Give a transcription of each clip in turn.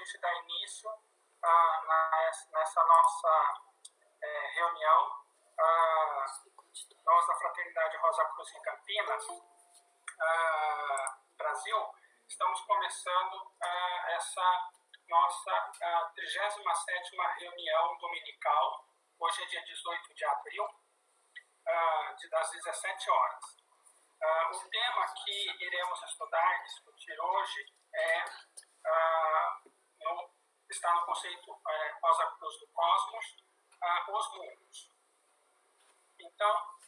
gente dar início nessa nossa reunião. Nós da Fraternidade Rosa Cruz em Campinas, Brasil, estamos começando essa nossa 37ª reunião dominical. Hoje é dia 18 de abril, das 17 horas. O tema que iremos estudar e discutir hoje está no conceito Rosa Cruz do Cosmos, os mundos. Então,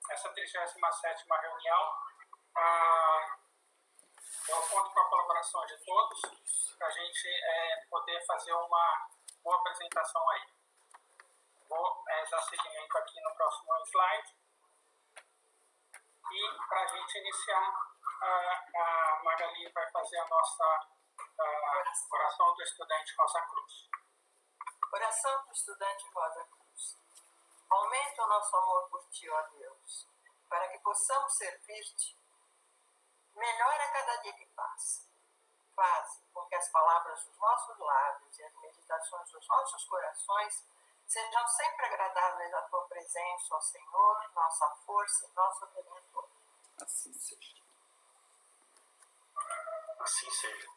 essa 37ª reunião, eu conto com a colaboração de todos para a gente poder fazer uma boa apresentação aí. Vou dar seguimento aqui no próximo slide. E para a gente iniciar, a Magali vai fazer a nossa oração do estudante Rosa Cruz. Oração do estudante Rosa Cruz. Aumenta o nosso amor por Ti, ó Deus, para que possamos servir-te melhor a cada dia que passa. Faz com que as palavras dos nossos lábios e as meditações dos nossos corações sejam sempre agradáveis à Tua presença, ó Senhor, nossa força e nosso Redentor. Assim seja. Assim seja.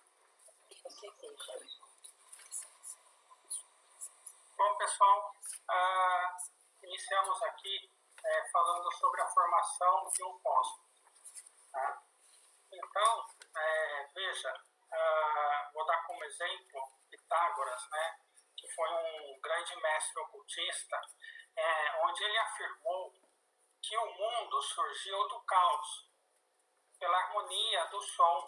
Bom, pessoal, iniciamos aqui falando sobre a formação de um cosmos. Tá? Então, veja, vou dar como exemplo Pitágoras, né, que foi um grande mestre ocultista, onde ele afirmou que o mundo surgiu do caos, pela harmonia do som,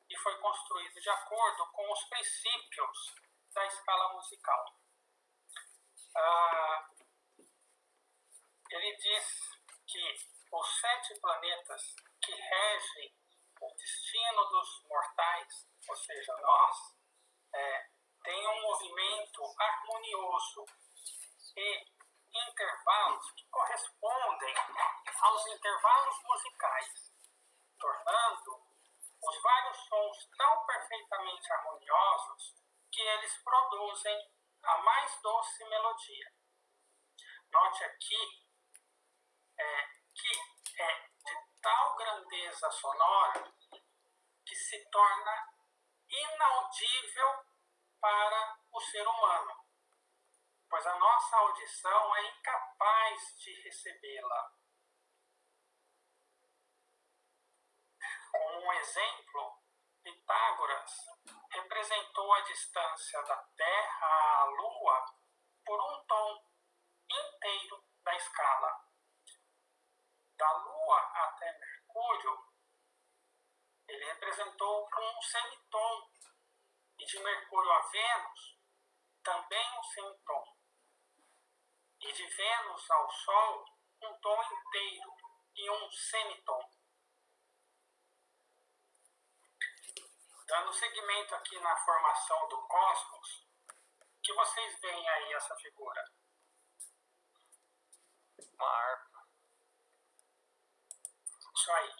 e foi construído de acordo com os princípios da escala musical. Ele diz que os 7 planetas que regem o destino dos mortais, ou seja, nós, têm um movimento harmonioso e intervalos que correspondem aos intervalos musicais, tornando os vários sons tão perfeitamente harmoniosos que eles produzem a mais doce melodia. Note aqui que é de tal grandeza sonora que se torna inaudível para o ser humano, pois a nossa audição é incapaz de recebê-la. Como um exemplo, Pitágoras representou a distância da Terra à Lua por um tom inteiro da escala. Da Lua até Mercúrio, ele representou um semitom, e de Mercúrio a Vênus, também um semitom. E de Vênus ao Sol, um tom inteiro e um semitom. Dando seguimento aqui na formação do cosmos, que vocês veem aí essa figura? Uma harpa. Isso aí.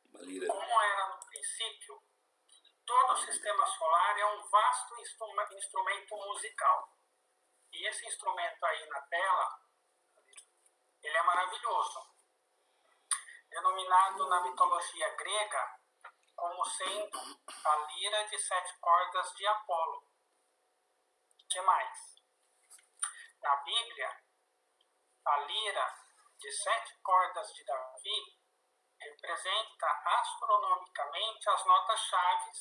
Uma lira. Como era no princípio, todo o sistema solar é um vasto instrumento musical. E esse instrumento aí na tela, ele é maravilhoso. Denominado na mitologia grega como sendo a lira de 7 cordas de Apolo. O que mais? Na Bíblia, a lira de 7 cordas de Davi representa astronomicamente as notas-chave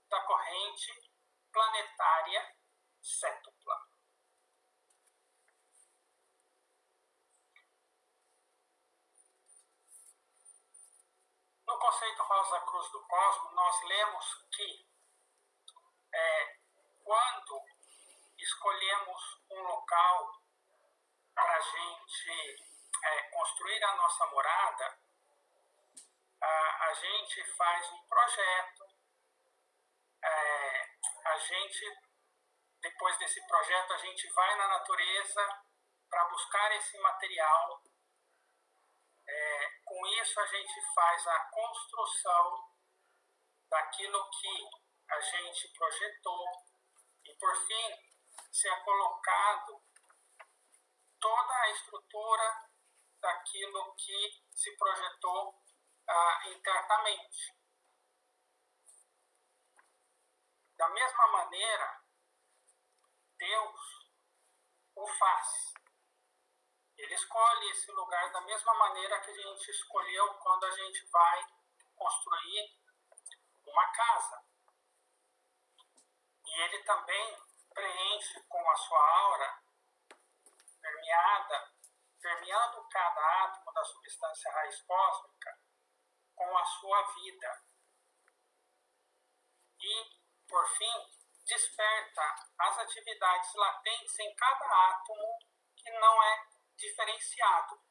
da corrente planetária sétupla. No conceito Rosa Cruz do Cosmos, nós lemos que quando escolhemos um local para a gente construir a nossa morada, a gente faz um projeto, depois desse projeto, a gente vai na natureza para buscar esse material. Com isso, a gente faz a construção daquilo que a gente gente projetou e, por fim, se é colocado toda a estrutura daquilo que se projetou internamente. Da mesma maneira, Deus o faz. Ele escolhe esse lugar da mesma maneira que a gente escolheu quando a gente vai construir uma casa. E ele também preenche com a sua aura permeando cada átomo da substância raiz cósmica com a sua vida. E, por fim, desperta as atividades latentes em cada átomo que não é diferenciado.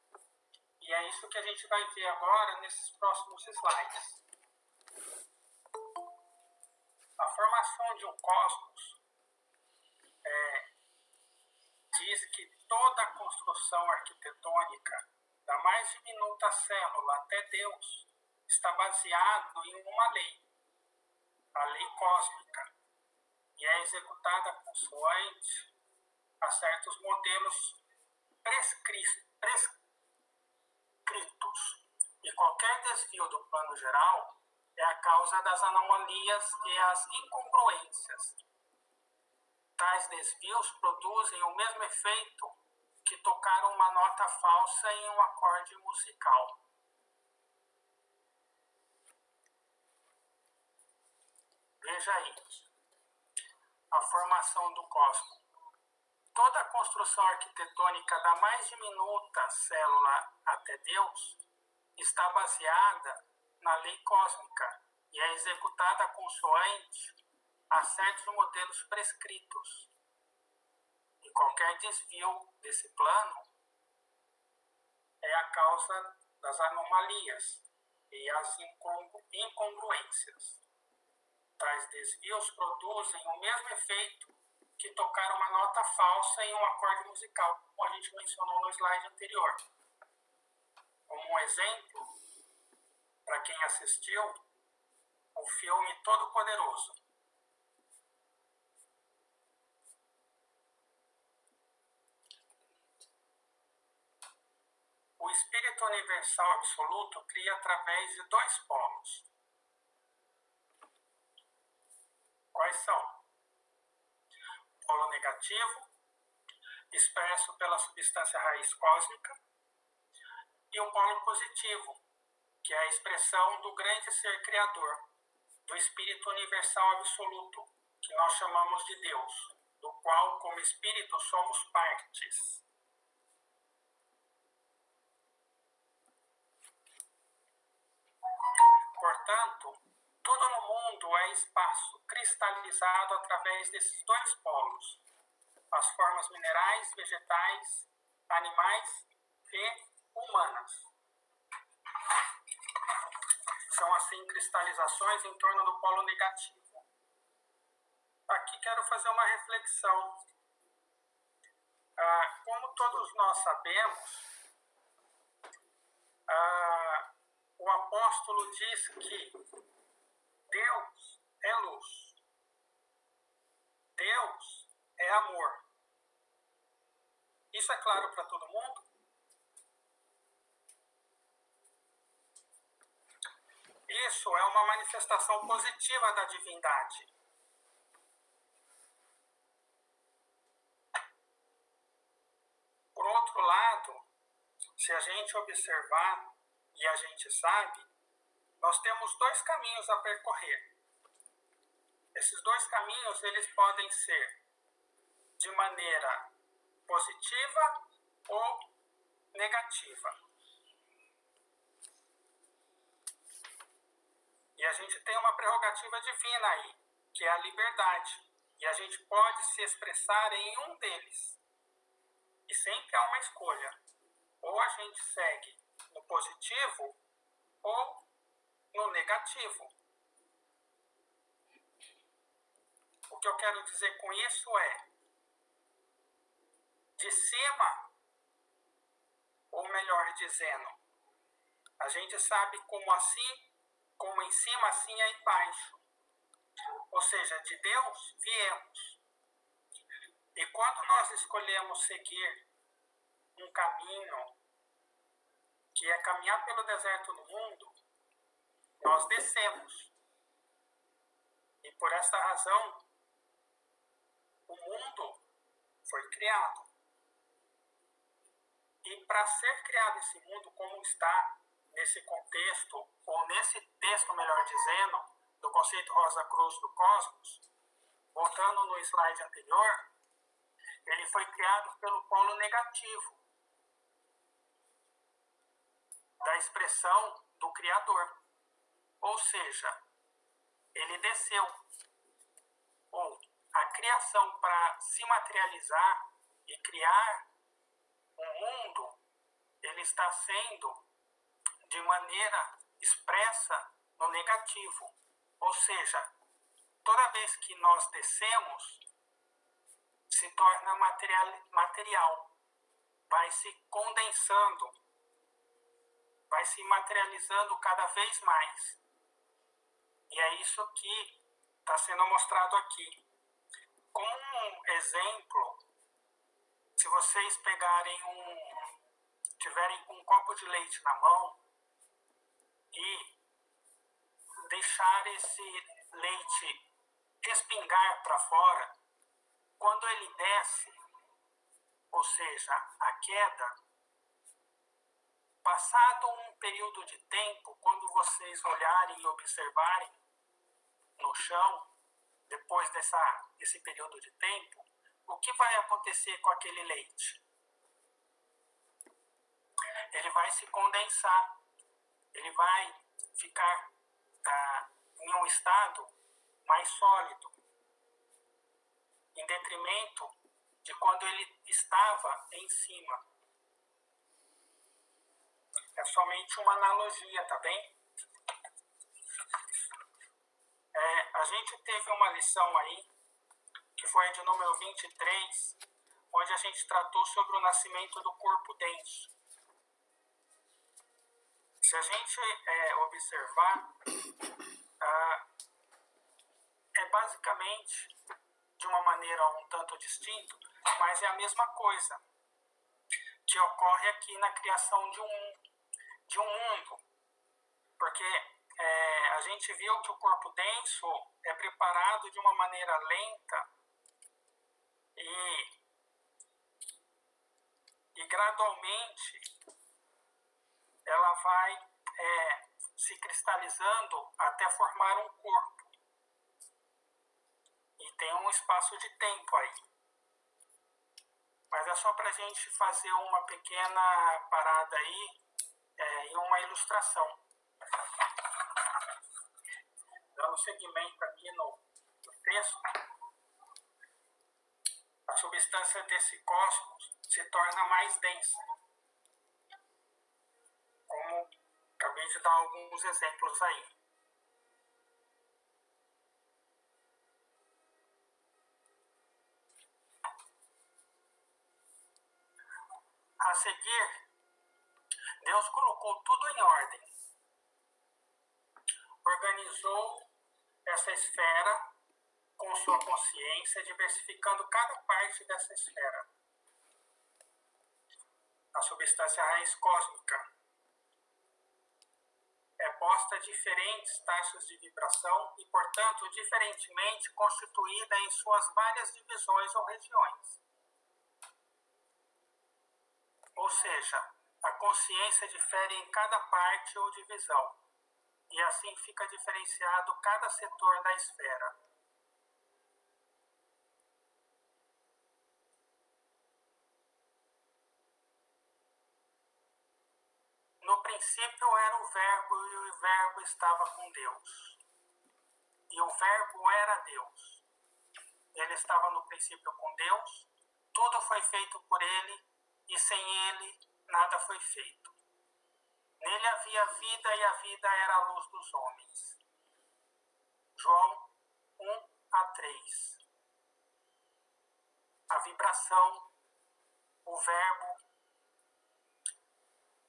E é isso que a gente vai ver agora nesses próximos slides. A formação de um cosmos diz que toda a construção arquitetônica, da mais diminuta célula até Deus, está baseado em uma lei, a lei cósmica, e é executada consoante a certos modelos prescritos. E qualquer desvio do plano geral é a causa das anomalias e as incongruências. Tais desvios produzem o mesmo efeito que tocar uma nota falsa em um acorde musical. Veja aí, a formação do cosmos. Toda a construção arquitetônica da mais diminuta célula até Deus está baseada na lei cósmica e é executada consoante a certos modelos prescritos. E qualquer desvio desse plano é a causa das anomalias e as incongruências. Tais desvios produzem o mesmo efeito que tocar uma nota falsa em um acorde musical, como a gente mencionou no slide anterior. Como um exemplo, para quem assistiu, o filme Todo-Poderoso. O Espírito Universal Absoluto cria através de dois polos. Quais são? O polo negativo, expresso pela substância raiz cósmica, e o polo positivo, que é a expressão do grande ser criador, do Espírito Universal Absoluto, que nós chamamos de Deus, do qual, como Espírito, somos partes. Portanto, tudo no mundo é espaço cristalizado através desses dois polos, as formas minerais, vegetais, animais e humanas. São assim cristalizações em torno do polo negativo. Aqui quero fazer uma reflexão. Como todos nós sabemos, o apóstolo diz que Deus é luz. Deus é amor. Isso é claro para todo mundo? Isso é uma manifestação positiva da divindade. Por outro lado, se a gente observar e a gente sabe, nós temos dois caminhos a percorrer. Esses dois caminhos, eles podem ser de maneira positiva ou negativa. E a gente tem uma prerrogativa divina aí, que é a liberdade. E a gente pode se expressar em um deles. E sempre há uma escolha. Ou a gente segue no positivo ou no negativo. O que eu quero dizer com isso é, de cima, ou melhor dizendo, a gente sabe como assim, como em cima, assim é embaixo. ou seja, de Deus viemos. E quando nós escolhemos seguir um caminho que é caminhar pelo deserto do mundo, nós descemos. E por esta razão, o mundo foi criado. E para ser criado esse mundo como está nesse contexto, ou nesse texto, melhor dizendo, do conceito Rosa Cruz do cosmos, voltando no slide anterior, ele foi criado pelo polo negativo da expressão do Criador. Ou seja, ele desceu. Ou a criação para se materializar e criar um mundo, ele está sendo de maneira expressa no negativo. Ou seja, toda vez que nós descemos, se torna material, vai se condensando, vai se materializando cada vez mais. E é isso que está sendo mostrado aqui. Como um exemplo, se vocês tiverem um copo de leite na mão e deixar esse leite respingar para fora, quando ele desce, ou seja, a queda, passado um período de tempo, quando vocês olharem e observarem no chão, depois desse período de tempo, o que vai acontecer com aquele leite? Ele vai se condensar, ele vai ficar em um estado mais sólido, em detrimento de quando ele estava em cima. É somente uma analogia, tá bem? A gente teve uma lição aí, que foi a de número 23, onde a gente tratou sobre o nascimento do corpo denso. Se a gente observar, é basicamente de uma maneira um tanto distinta, mas é a mesma coisa que ocorre aqui na criação de um mundo. Porque a gente viu que o corpo denso é preparado de uma maneira lenta e gradualmente ela vai se cristalizando até formar um corpo. E tem um espaço de tempo aí. Mas é só para a gente fazer uma pequena parada aí e uma ilustração. Dando seguimento aqui no texto, a substância desse cosmos se torna mais densa. Como acabei de dar alguns exemplos aí. A seguir, Deus colocou tudo em ordem. Organizou essa esfera com sua consciência, diversificando cada parte dessa esfera. A substância raiz cósmica é posta a diferentes taxas de vibração e, portanto, diferentemente constituída em suas várias divisões ou regiões. Ou seja, a consciência difere em cada parte ou divisão, e assim fica diferenciado cada setor da esfera. No princípio era o Verbo, e o Verbo estava com Deus. E o Verbo era Deus. Ele estava no princípio com Deus, tudo foi feito por ele, e sem ele nada foi feito. Nele havia vida, e a vida era a luz dos homens. João 1-3. A vibração, o verbo,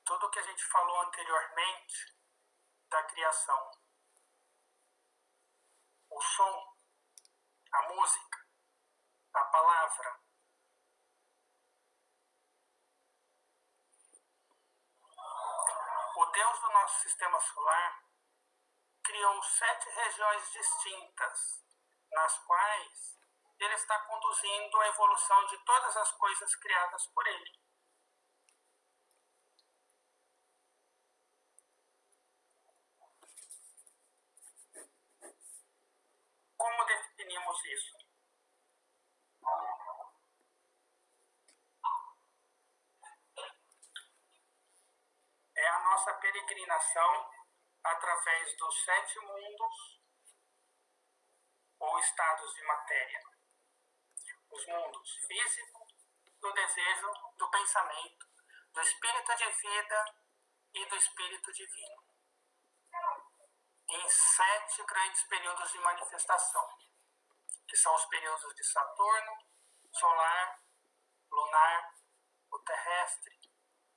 tudo que a gente falou anteriormente da criação. O som nosso sistema solar criou 7 regiões distintas, nas quais ele está conduzindo a evolução de todas as coisas criadas por ele. Como definimos isso? É a nossa peregrinação através dos 7 mundos ou estados de matéria. Os mundos físico, do desejo, do pensamento, do espírito de vida e do espírito divino. Em 7 grandes períodos de manifestação, que são os períodos de Saturno, solar, lunar, o terrestre,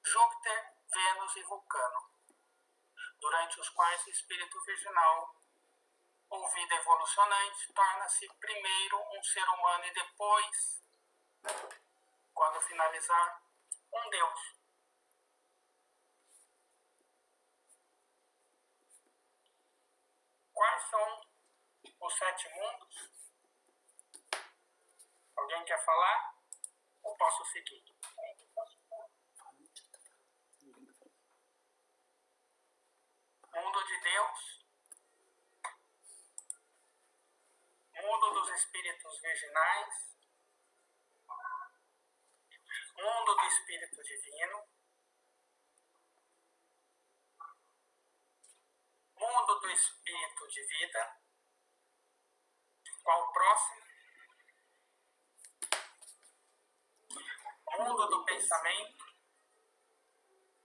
Júpiter, Vênus e Vulcano, durante os quais o espírito virginal, ou vida evolucionante, torna-se primeiro um ser humano e depois, quando finalizar, um Deus. Quais são os 7 mundos? Alguém quer falar? Ou posso seguir? Mundo de Deus, mundo dos espíritos virginais, mundo do espírito divino, mundo do espírito de vida. Qual o próximo? Mundo do pensamento,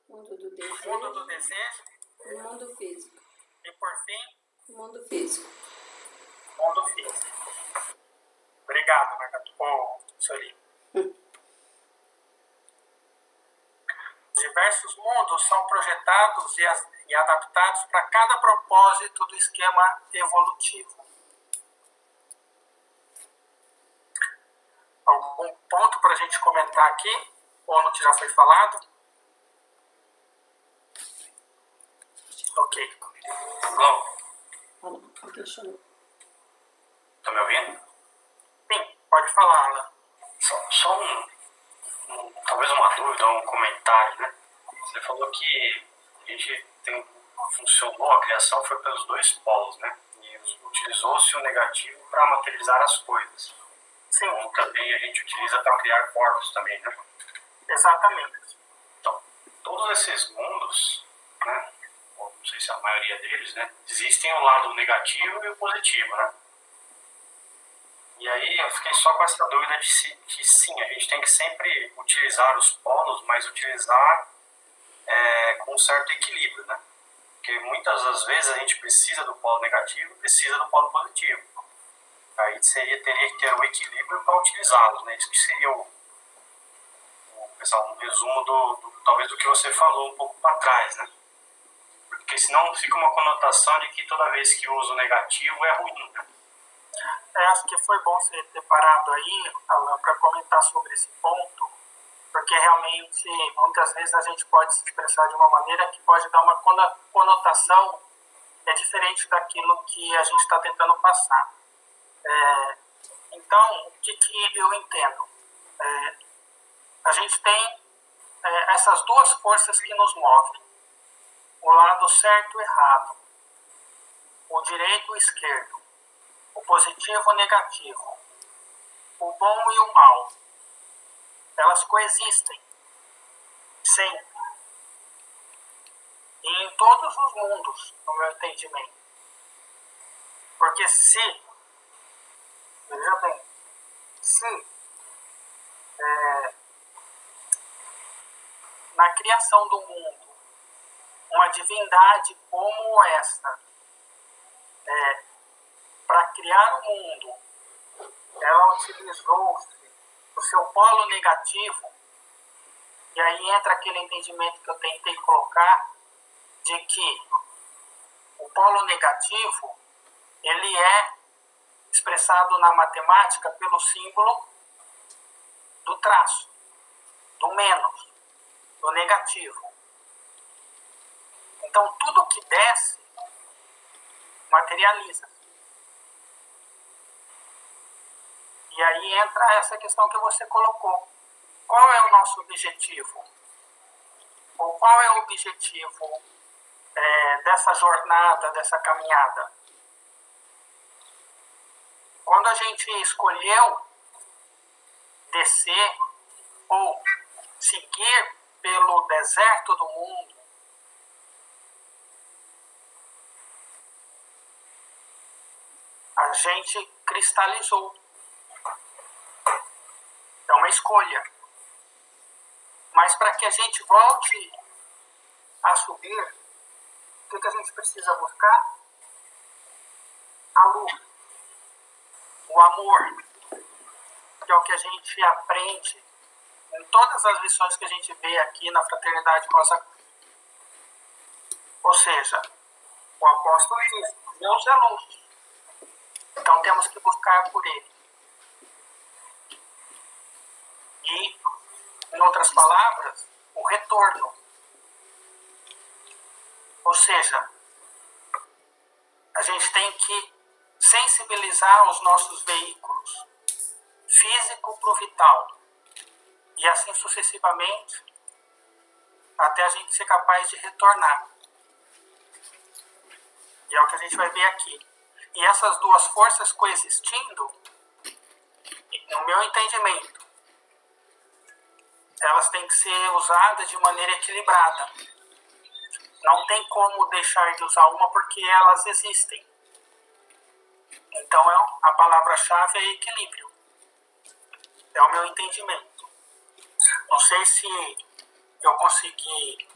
Mundo do desejo, mundo do desejo o mundo físico. e, por fim, O mundo físico. mundo físico. Obrigado, Margato. Sorry. Diversos mundos são projetados e adaptados para cada propósito do esquema evolutivo. Algum ponto para a gente comentar aqui? Ou no que já foi falado? Ok. Glauco, Ok, chorou. tá me ouvindo? Sim, pode falar, Alan. Só talvez uma dúvida ou um comentário, né? Você falou que a gente funcionou, a criação foi pelos 2 polos, né? E utilizou-se o negativo para materializar as coisas. Sim, Como também a gente utiliza para criar corpos também, né? exatamente. Então, todos esses mundos, né? Ou não sei se a maioria deles, né? Existem o lado negativo e o positivo, né? E aí eu fiquei só com essa dúvida que sim, a gente tem que sempre utilizar os polos, mas utilizar com um certo equilíbrio, né? Porque muitas das vezes a gente precisa do polo negativo e precisa do polo positivo. Aí teria que ter um equilíbrio para utilizá-los, né? Isso que seria um resumo talvez do que você falou um pouco para trás, né? Porque senão fica uma conotação de que toda vez que usa o negativo é ruim, né? Acho que foi bom você ter parado aí, Alan, para comentar sobre esse ponto, porque realmente muitas vezes a gente pode se expressar de uma maneira que pode dar uma conotação diferente daquilo que a gente está tentando passar. Então, o que eu entendo? A gente tem essas 2 forças que nos movem, o lado certo e o errado, o direito e o esquerdo, o positivo e o negativo, o bom e o mal. Elas coexistem, sempre, e em todos os mundos, no meu entendimento. Porque veja bem, se na criação do mundo uma divindade como esta, para criar o mundo, ela utilizou-se o seu polo negativo, e aí entra aquele entendimento que eu tentei colocar, de que o polo negativo, ele é expressado na matemática pelo símbolo do traço, do menos, do negativo. Então, tudo que desce materializa. E aí entra essa questão que você colocou. Qual é o nosso objetivo? Ou qual é o objetivo dessa jornada, dessa caminhada? Quando a gente escolheu descer ou seguir pelo deserto do mundo, a gente cristalizou. É uma escolha. Mas para que a gente volte a subir, o que a gente precisa buscar? A luz, o amor, que é o que a gente aprende em todas as lições que a gente vê aqui na Fraternidade Rosa Cruz. Ou seja, o apóstolo diz, Deus é luz. Então temos que buscar por ele. E, em outras palavras, o retorno. Ou seja, a gente tem que sensibilizar os nossos veículos, físico para o vital, e assim sucessivamente, até a gente ser capaz de retornar. E é o que a gente vai ver aqui. E essas duas forças coexistindo, no meu entendimento, elas têm que ser usadas de maneira equilibrada. Não tem como deixar de usar uma porque elas existem. Então a palavra-chave é equilíbrio. É o meu entendimento. Não sei se eu consegui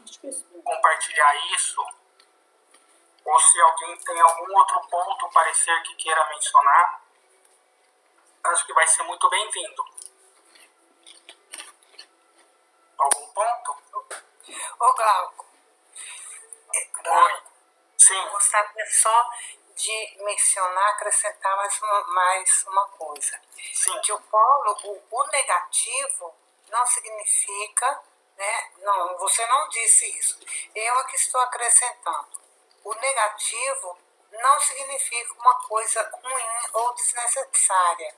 compartilhar isso, ou se alguém tem algum outro ponto parecer que queira mencionar. Acho que vai ser muito bem-vindo. Algum ponto? Ô Glauco, Oi. Sim. gostaria só de mencionar, acrescentar mais uma coisa. Sim. Que o negativo não significa, né? Não, você não disse isso. Eu aqui estou acrescentando. O negativo não significa uma coisa ruim ou desnecessária.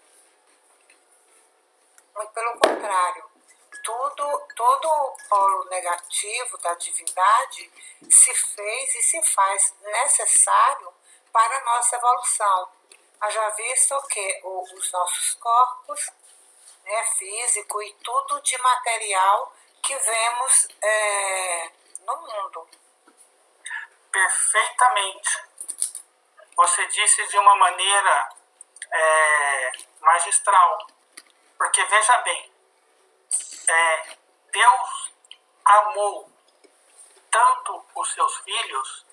Muito pelo contrário. Todo o polo negativo da divindade se fez e se faz necessário para a nossa evolução. Haja visto que os nossos corpos, né, físico e tudo de material que vemos no mundo. Perfeitamente. Você disse de uma maneira magistral. Porque veja bem, Deus amou tanto os seus filhos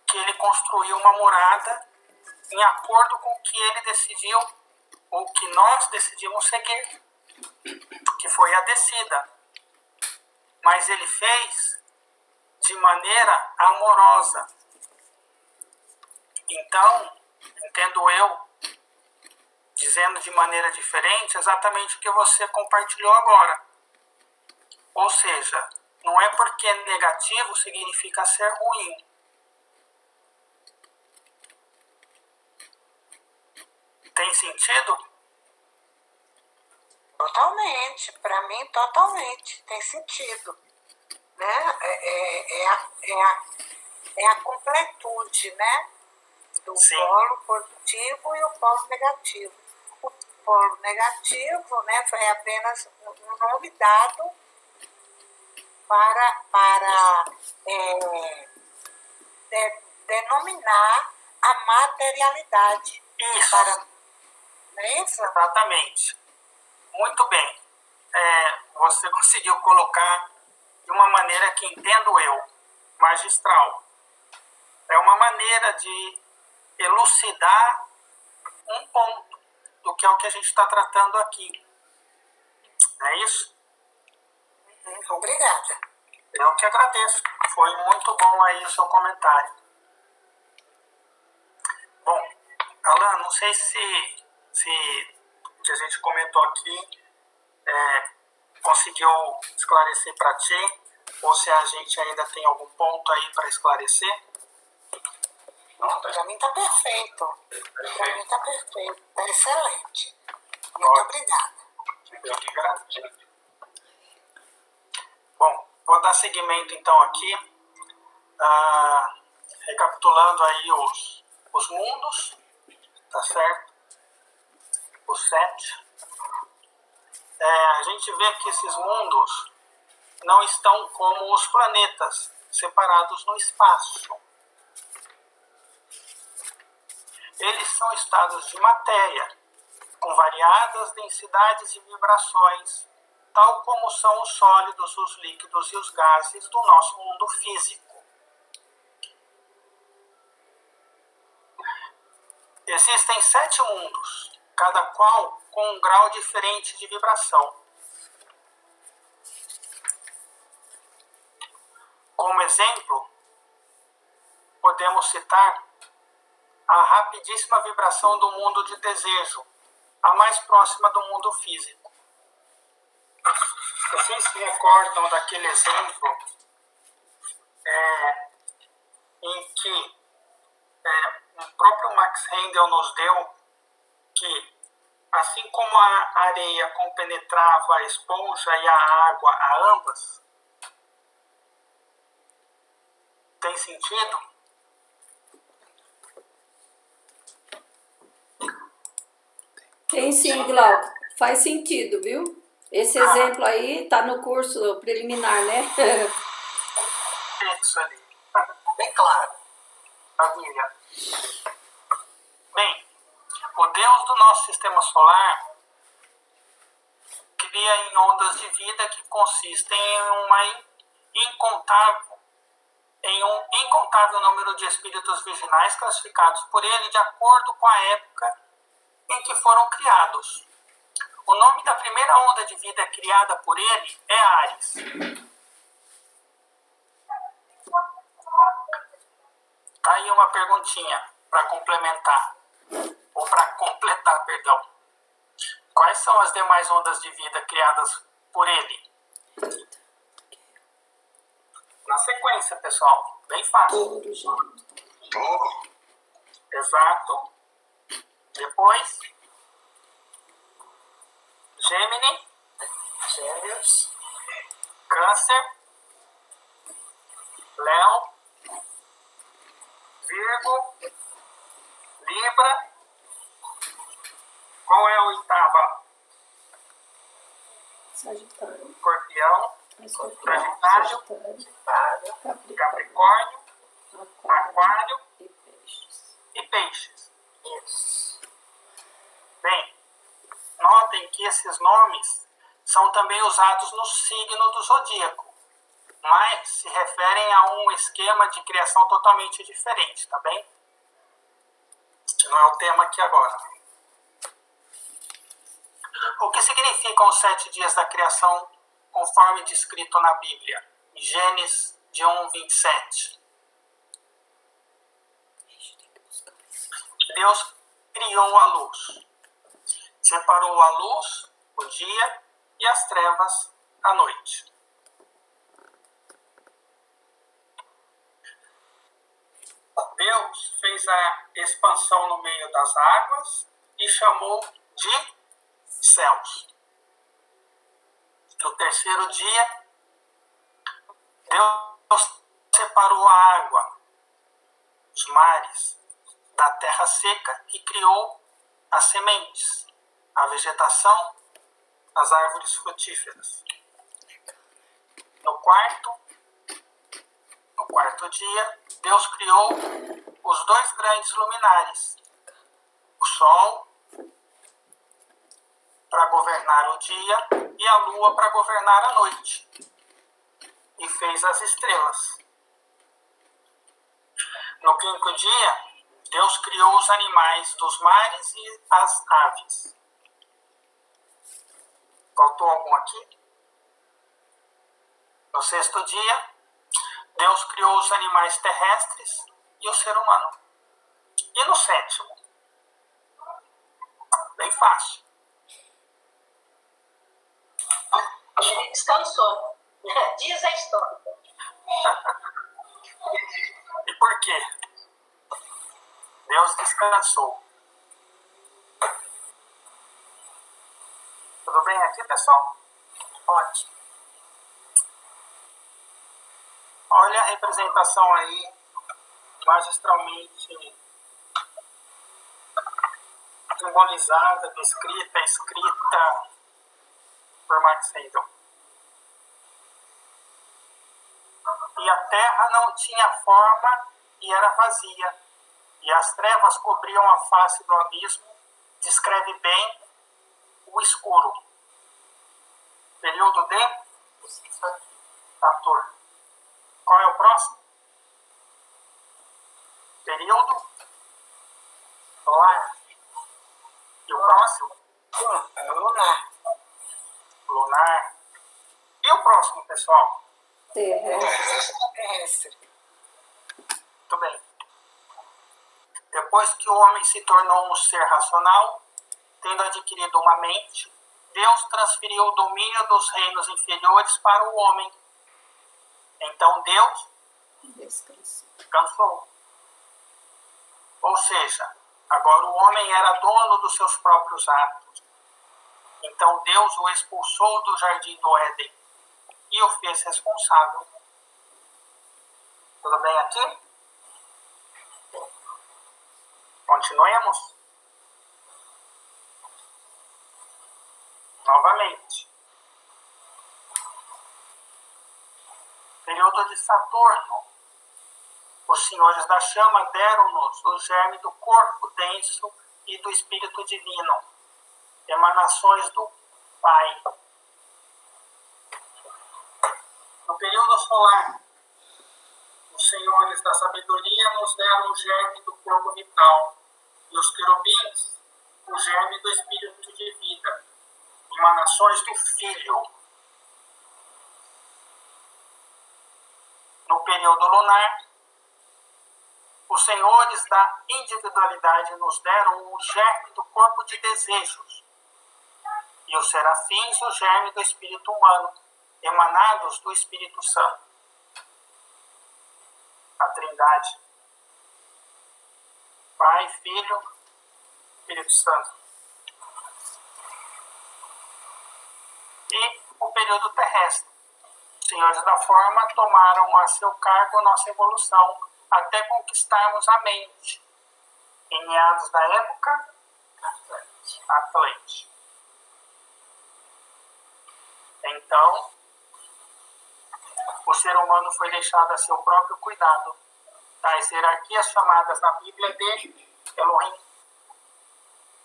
que ele construiu uma morada em acordo com o que ele decidiu, ou que nós decidimos seguir, que foi a descida. Mas ele fez de maneira amorosa. Então, entendo eu, dizendo de maneira diferente, exatamente o que você compartilhou agora. Ou seja, não é porque negativo significa ser ruim. Tem sentido? Totalmente, para mim totalmente, tem sentido. Né? É a completude, né? Do Sim. polo positivo e o polo negativo. O polo negativo, né, foi apenas um nome dado para denominar a materialidade. Isso. Não é isso? Exatamente. Muito bem. Você conseguiu colocar de uma maneira que entendo eu, magistral. É uma maneira de elucidar um ponto do que é o que a gente está tratando aqui. Não é isso? Obrigada. Eu que agradeço. Foi muito bom aí o seu comentário. Bom, Alan, não sei se o que a gente comentou aqui conseguiu esclarecer para ti, ou se a gente ainda tem algum ponto aí para esclarecer. Não, Para mim está perfeito. Para mim perfeito. está perfeito. Está excelente. Muito obrigada. Eu que agradeço. Bom, vou dar seguimento então aqui, recapitulando aí os mundos, tá certo? Os 7. A gente vê que esses mundos não estão como os planetas, separados no espaço. Eles são estados de matéria, com variadas densidades e vibrações, tal como são os sólidos, os líquidos e os gases do nosso mundo físico. Existem 7 mundos, cada qual com um grau diferente de vibração. Como exemplo, podemos citar a rapidíssima vibração do mundo de desejo, a mais próxima do mundo físico. Vocês se recordam daquele exemplo em que o próprio Max Rendel nos deu que, assim como a areia compenetrava a esponja e a água a ambas, tem sentido? Tem sim, Glauco. Faz sentido, viu? Esse exemplo aí tá no curso preliminar, né? Isso ali. Bem claro. Família. Bem, o Deus do nosso sistema solar cria em ondas de vida que consistem em um incontável número de espíritos virginais classificados por ele de acordo com a época em que foram criados. O nome da primeira onda de vida criada por ele é Ares. Tá aí uma perguntinha para complementar, ou para completar, perdão. Quais são as demais ondas de vida criadas por ele? Na sequência, pessoal. Bem fácil. Touro, gente. Exato. Depois, Gêmini, Gêmeos, Câncer, Leão, Virgo, Libra. Qual é a oitava? Sagitário. Escorpião, Escorpião. Sagitário, Sagitário. Capricórnio, Aquário E peixes. e Peixes. isso. Bem, notem que esses nomes são também usados no signo do zodíaco, mas se referem a um esquema de criação totalmente diferente, tá bem? Não é o tema aqui agora. O que significam os 7 dias da criação conforme descrito na Bíblia? Em Gênesis de 1:27. Deus criou a luz. Separou a luz, o dia, e as trevas, a noite. Deus fez a expansão no meio das águas e chamou de céus. No terceiro dia, Deus separou a água, os mares, da terra seca e criou as sementes, a vegetação, as árvores frutíferas. No quarto dia, Deus criou os 2 grandes luminares, o Sol para governar o dia e a Lua para governar a noite, e fez as estrelas. No 5º dia, Deus criou os animais dos mares e as aves. Faltou algum aqui? No 6º dia, Deus criou os animais terrestres e o ser humano. E no 7º? Bem fácil. Ele descansou. Diz a história. E por quê? Deus descansou. Tudo bem aqui, pessoal? Ótimo. Olha a representação aí, magistralmente simbolizada, descrita, escrita por Max Heidel. E a terra não tinha forma e era vazia, e as trevas cobriam a face do abismo, descreve bem o escuro. Período de Saturno. Qual é o próximo? Período solar. E o próximo? Lunar. Lunar. E o próximo, pessoal? Terrestre. Muito bem. Depois que o homem se tornou um ser racional, tendo adquirido uma mente, Deus transferiu o domínio dos reinos inferiores para o homem. Então Deus descansou. Ou seja, agora o homem era dono dos seus próprios atos. Então Deus o expulsou do jardim do Éden e o fez responsável. Tudo bem aqui? Continuemos? Novamente. Período de Saturno. Os senhores da chama deram-nos o germe do corpo denso e do espírito divino, emanações do Pai. No período solar, os senhores da sabedoria nos deram o germe do corpo vital, e os querubins o germe do espírito de vida, emanações do Filho. No período lunar, os senhores da individualidade nos deram o germe do corpo de desejos, e os serafins o germe do espírito humano, emanados do Espírito Santo. A Trindade. Pai, Filho, Espírito Santo. E o período terrestre. Os senhores da forma tomaram a seu cargo nossa evolução até conquistarmos a mente, em meados da época Atlante. Então, o ser humano foi deixado a seu próprio cuidado. Tais hierarquias chamadas na Bíblia de Elohim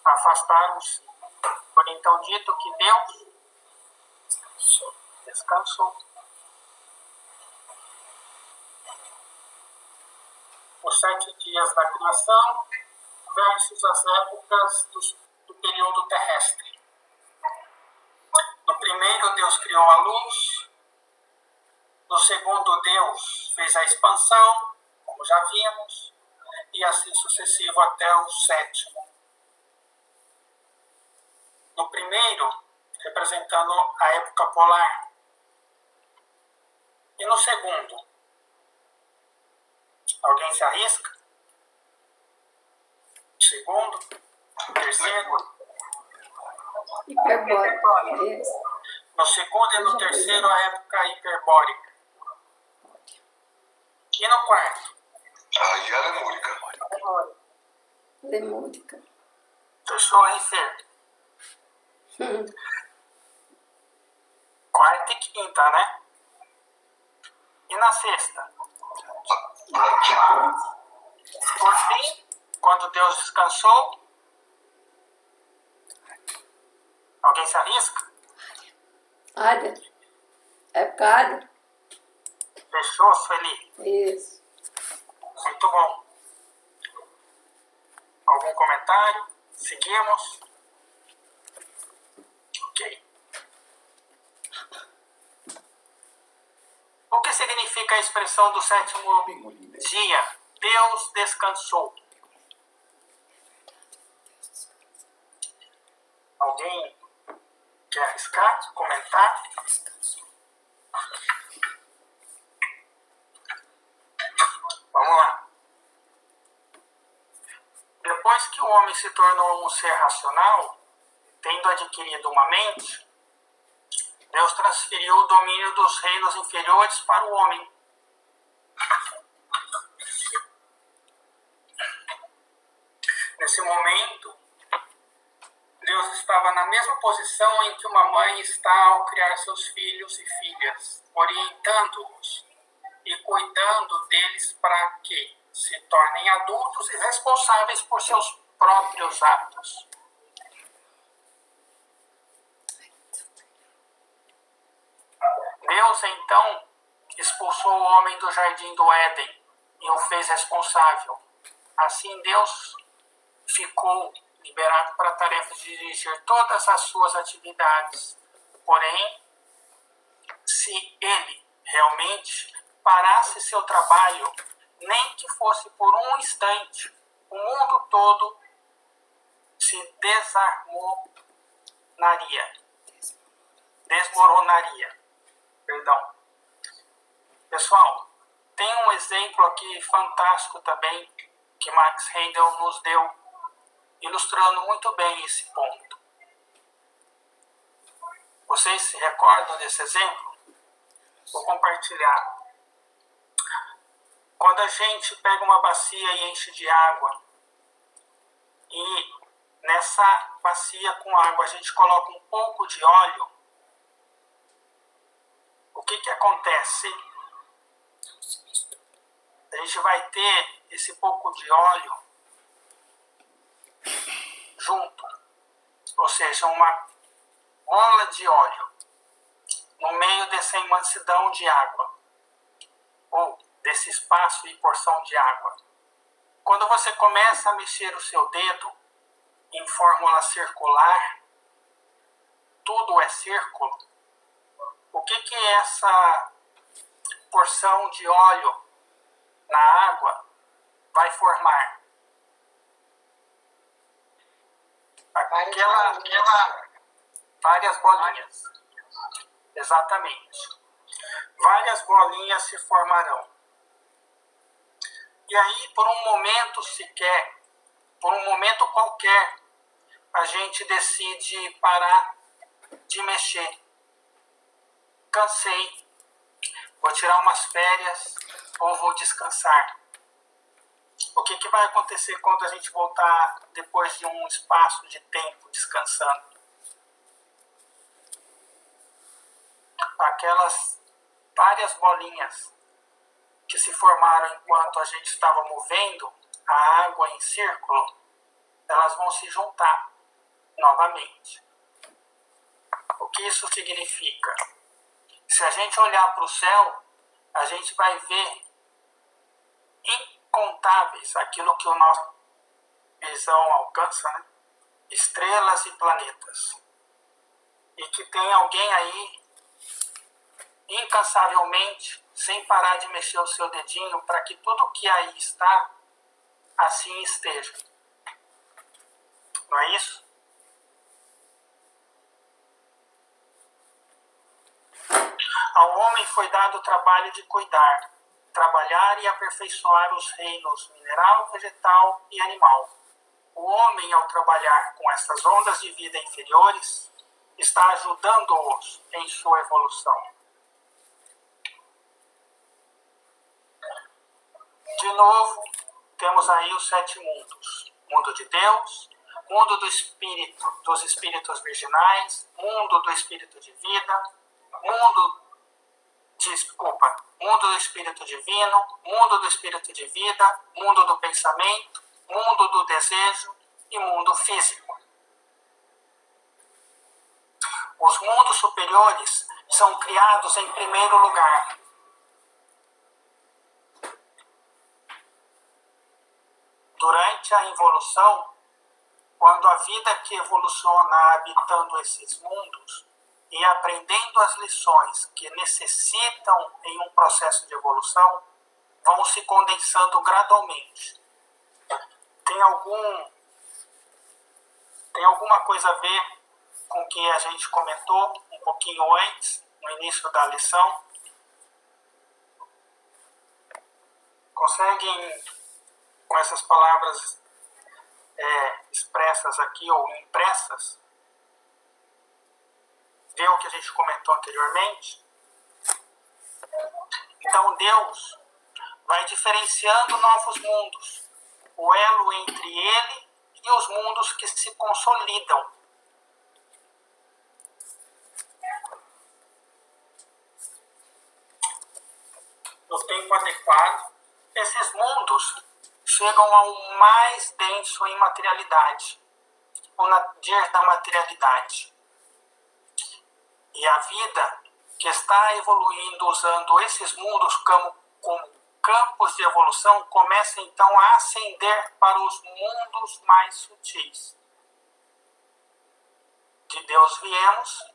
afastaram-se. Por então dito que Deus descansou. Os 7 dias da criação versus as épocas do período terrestre. No primeiro, Deus criou a luz. No segundo, Deus fez a expansão, como já vimos, e assim sucessivo até o 7º. No primeiro, representando a época polar. E no segundo, alguém se arrisca? Segundo, terceiro. Hiperbólica. No segundo e no terceiro, a época hiperbórica. E no quarto? Aí a lemúrica. Lemúrica. Fechou aí, Fer? Quarta e quinta, né? E na sexta? Por fim, quando Deus descansou, alguém se arrisca? Área. Época área. Fechou, Sueli? Isso. Muito bom. Algum comentário? Seguimos? Ok. O que significa a expressão do 7º dia? Deus descansou. Alguém quer arriscar? Comentar? Vamos lá. Depois que o homem se tornou um ser racional, tendo adquirido uma mente, Deus transferiu o domínio dos reinos inferiores para o homem. Nesse momento, Deus estava na mesma posição em que uma mãe está ao criar seus filhos e filhas, orientando-os e cuidando deles para que se tornem adultos e responsáveis por seus próprios atos. Deus, então, expulsou o homem do jardim do Éden e o fez responsável. Assim, Deus ficou liberado para a tarefa de dirigir todas as suas atividades. Porém, se ele realmente parasse seu trabalho, nem que fosse por um instante, o mundo todo se desmoronaria. Perdão. Pessoal, tem um exemplo aqui fantástico também que Max Heindel nos deu, ilustrando muito bem esse ponto. Vocês se recordam desse exemplo? Vou compartilhar. Quando a gente pega uma bacia e enche de água, e nessa bacia com água a gente coloca um pouco de óleo, o que acontece? A gente vai ter esse pouco de óleo junto, ou seja, uma bola de óleo no meio dessa imensidão de água, ou desse espaço e porção de água. Quando você começa a mexer o seu dedo em fórmula circular, tudo é círculo, o que essa porção de óleo na água vai formar? Várias bolinhas. Exatamente. Várias bolinhas se formarão. E aí, por um momento sequer, por um momento qualquer, a gente decide parar de mexer. Cansei. Vou tirar umas férias ou vou descansar. O que vai acontecer quando a gente voltar depois de um espaço de tempo descansando? Aquelas várias bolinhas que se formaram enquanto a gente estava movendo a água em círculo, elas vão se juntar novamente. O que isso significa? Se a gente olhar para o céu, a gente vai ver incontáveis, aquilo que o nosso visão alcança, né? Estrelas e planetas. E que tem alguém aí, incansavelmente, sem parar de mexer o seu dedinho, para que tudo que aí está, assim esteja. Não é isso? Ao homem foi dado o trabalho de cuidar, trabalhar e aperfeiçoar os reinos mineral, vegetal e animal. O homem, ao trabalhar com essas ondas de vida inferiores, está ajudando-os em sua evolução. De novo, temos aí os 7 mundos. Mundo de Deus, mundo do espírito, dos espíritos virginais, mundo do espírito de vida, mundo do espírito divino, mundo do espírito de vida, mundo do pensamento, mundo do desejo e mundo físico. Os mundos superiores são criados em primeiro lugar. Durante a evolução, quando a vida que evoluciona habitando esses mundos e aprendendo as lições que necessitam em um processo de evolução, vão se condensando gradualmente. Tem alguma coisa a ver com o que a gente comentou um pouquinho antes, no início da lição, Conseguem, com essas palavras expressas aqui ou impressas, ver o que a gente comentou anteriormente? Então Deus vai diferenciando novos mundos, o elo entre ele e os mundos que se consolidam. No tempo adequado, esses mundos chegam ao mais denso em materialidade, o nadir da materialidade. E a vida que está evoluindo usando esses mundos como campos de evolução começa então a ascender para os mundos mais sutis. De Deus viemos,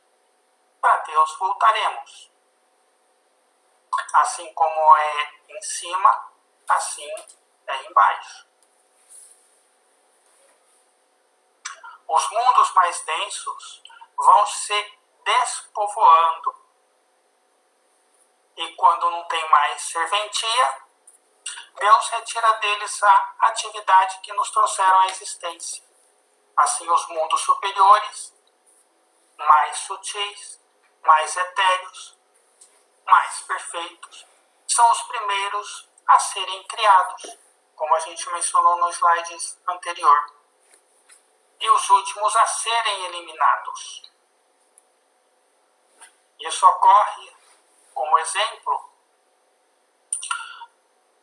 para Deus voltaremos. Assim como é em cima, assim é embaixo. Os mundos mais densos vão se despovoando. E quando não tem mais serventia, Deus retira deles a atividade que nos trouxeram à existência. Assim, os mundos superiores, mais sutis, mais etéreos, mais perfeitos, são os primeiros a serem criados, como a gente mencionou no slide anterior, e os últimos a serem eliminados. Isso ocorre, como exemplo,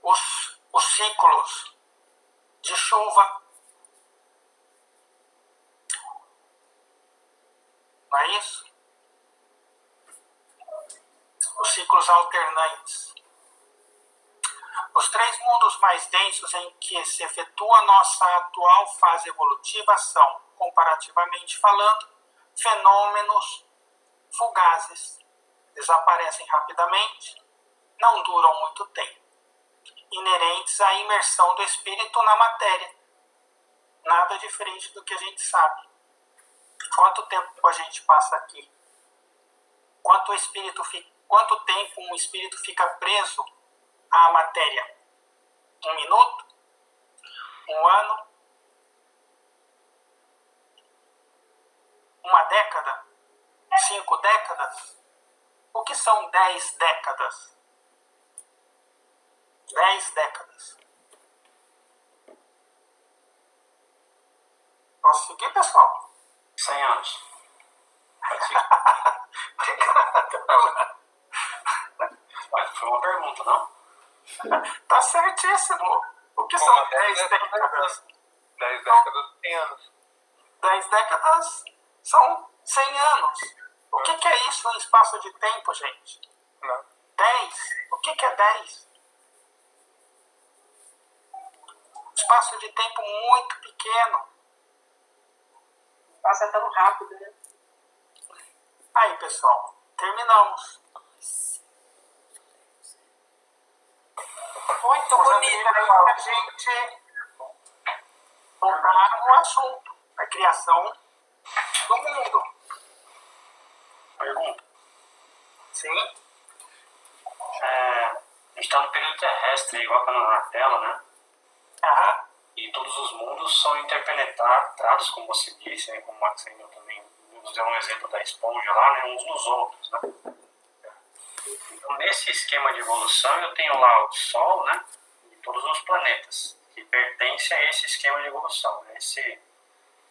os ciclos de chuva. Não é isso? Os ciclos alternantes. Os 3 mundos mais densos em que se efetua nossa atual fase evolutiva são, comparativamente falando, fenômenos fugazes, desaparecem rapidamente, não duram muito tempo, inerentes à imersão do espírito na matéria. Nada diferente do que a gente sabe. Quanto tempo a gente passa aqui? Quanto tempo um espírito fica preso à matéria? 1 minuto? 1 ano? 1 década? 5 décadas? O que são 10 décadas? 10 décadas. Posso seguir, pessoal? 100 anos. Pode seguir. Ué, foi uma pergunta, não? Tá certíssimo. O que são 10 décadas? 10 décadas, 100 anos. 10 décadas são 100 anos. O que é isso em espaço de tempo, gente? Não. 10? O que é 10? Espaço de tempo muito pequeno. Passa tão rápido, né? Aí, pessoal, terminamos. Muito bonito. Para a gente voltar no assunto, a criação do mundo. Pergunta. Sim? A gente está no período terrestre, igual que na tela, né? Aham. E todos os mundos são interpenetrados, como você disse, né? Como o Maximiliano também nos deu um exemplo da esponja lá, né? Uns nos outros, né? Então, nesse esquema de evolução, eu tenho lá o Sol, né? E todos os planetas, que pertencem a esse esquema de evolução. Né?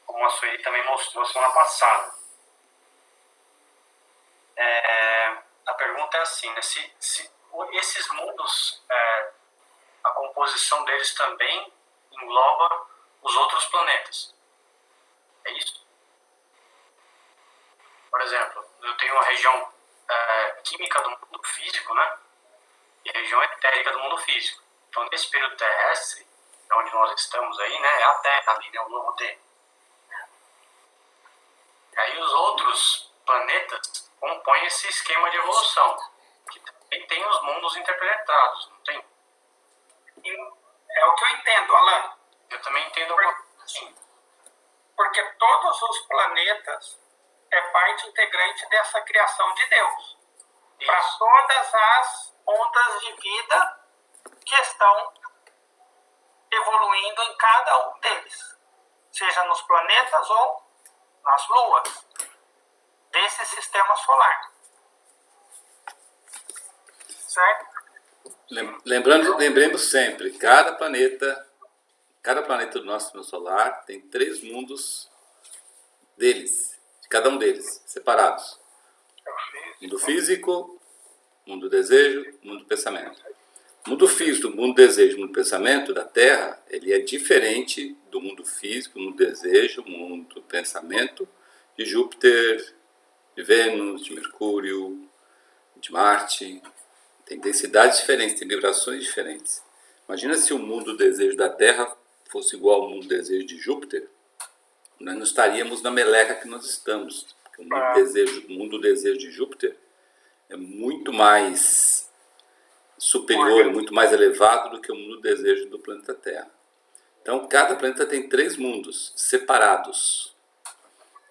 Como a Sueli também mostrou semana passada. A pergunta é assim, né? Se esses mundos, a composição deles também engloba os outros planetas. É isso? Por exemplo, eu tenho a região química do mundo físico, né? E a região etérica do mundo físico. Então, nesse período terrestre, onde nós estamos aí, né? É a Terra ali, né? O novo T. Aí os outros planetas compõem esse esquema de evolução, que também tem os mundos interpenetrados, não tem? É o que eu entendo, Alan. Eu também entendo alguma coisa assim. Porque todos os planetas é parte integrante dessa criação de Deus. Para todas as ondas de vida que estão evoluindo em cada um deles, seja nos planetas ou nas luas desse sistema solar. Certo? Lembremos sempre, cada planeta do nosso sistema solar tem 3 mundos deles, de cada um deles, separados. Mundo físico, mundo desejo, mundo pensamento. Mundo físico, mundo desejo, mundo pensamento da Terra, ele é diferente do mundo físico, mundo desejo, mundo pensamento de Júpiter, de Vênus, de Mercúrio, de Marte. Tem densidades diferentes, tem vibrações diferentes. Imagina se o mundo desejo da Terra fosse igual ao mundo desejo de Júpiter, nós não estaríamos na meleca que nós estamos. Porque o mundo desejo de Júpiter é muito mais superior, muito mais elevado do que o mundo desejo do planeta Terra. Então, cada planeta tem 3 mundos separados.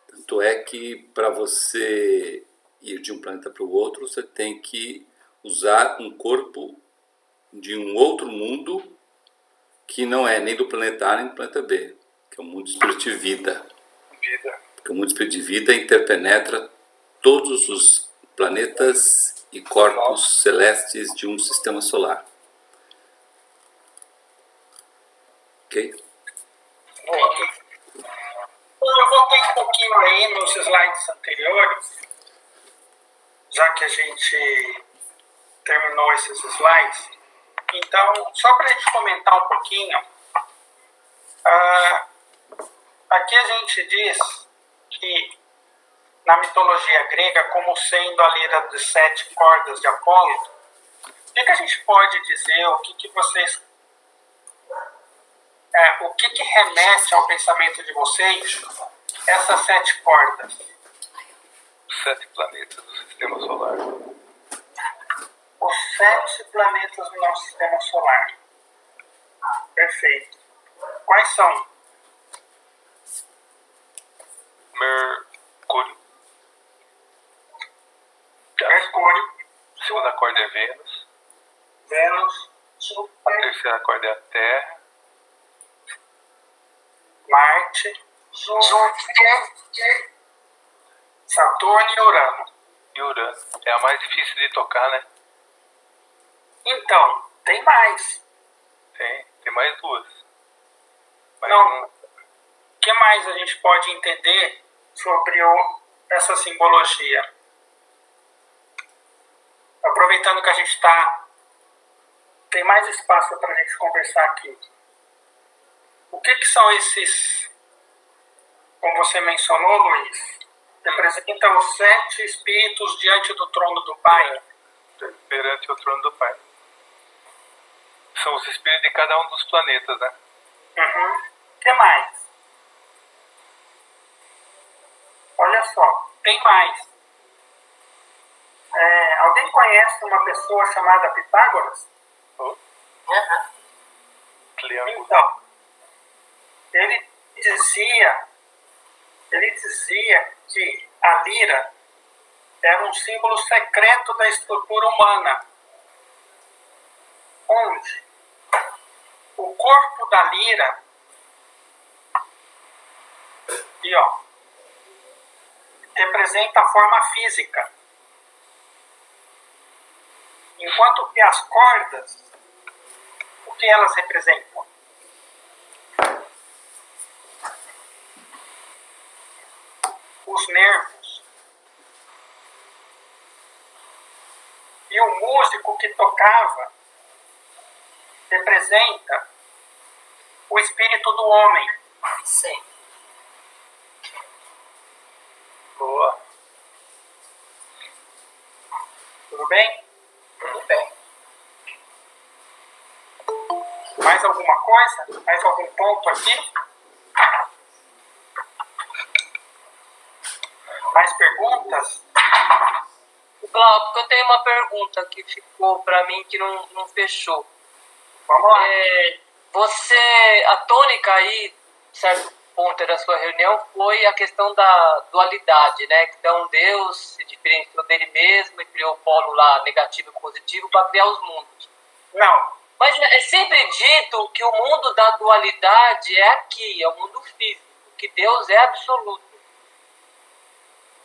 Tanto é que para você ir de um planeta para o outro, você tem que usar um corpo de um outro mundo que não é nem do planeta A nem do planeta B, que é o mundo de espírito de vida. Porque o mundo de espírito de vida interpenetra todos os planetas e corpos celestes de um sistema solar. Ok? Eu voltei um pouquinho aí nos slides anteriores, já que a gente terminou esses slides. Então, só para a gente comentar um pouquinho, aqui a gente diz que na mitologia grega, como sendo a lira de 7 cordas de Apolo, o que a gente pode dizer, o que vocês... o que remete ao pensamento de vocês essas 7 cordas? 7 planetas do sistema solar. Os 7 planetas do nosso sistema solar. Perfeito. Quais são? Mercúrio. Mercúrio. A segunda corda é Vênus. Vênus. A Júpiter. terceira corda é a Terra. Marte. Júpiter. Saturno e Urano. E Urano. É a mais difícil de tocar, né? Então, tem mais. Tem mais 2. Mas Não. O que mais a gente pode entender sobre essa simbologia? Aproveitando que a gente tem mais espaço para a gente conversar aqui. O que são esses, como você mencionou, Luiz, representam os 7 espíritos diante do trono do Pai? perante o trono do Pai. São os espíritos de cada um dos planetas, né? Uhum. O que mais? Olha só, tem mais. Alguém conhece uma pessoa chamada Pitágoras? Triângulo. Então, ele dizia que a lira era um símbolo secreto da estrutura humana, onde o corpo da lira representa a forma física, enquanto que as cordas, o que elas representam? Os nervos. E o músico que tocava representa o espírito do homem. Sim. Boa. Tudo bem? Tudo bem. Mais alguma coisa? Mais algum ponto aqui? Mais perguntas? Glauco, eu tenho uma pergunta que ficou para mim que não fechou. Vamos lá. A tônica aí, certo ponto da sua reunião, foi a questão da dualidade, né? Então Deus se diferenciou dele mesmo e criou o polo lá negativo e positivo para criar os mundos. Não. Mas é sempre dito que o mundo da dualidade é aqui, é o mundo físico, que Deus é absoluto.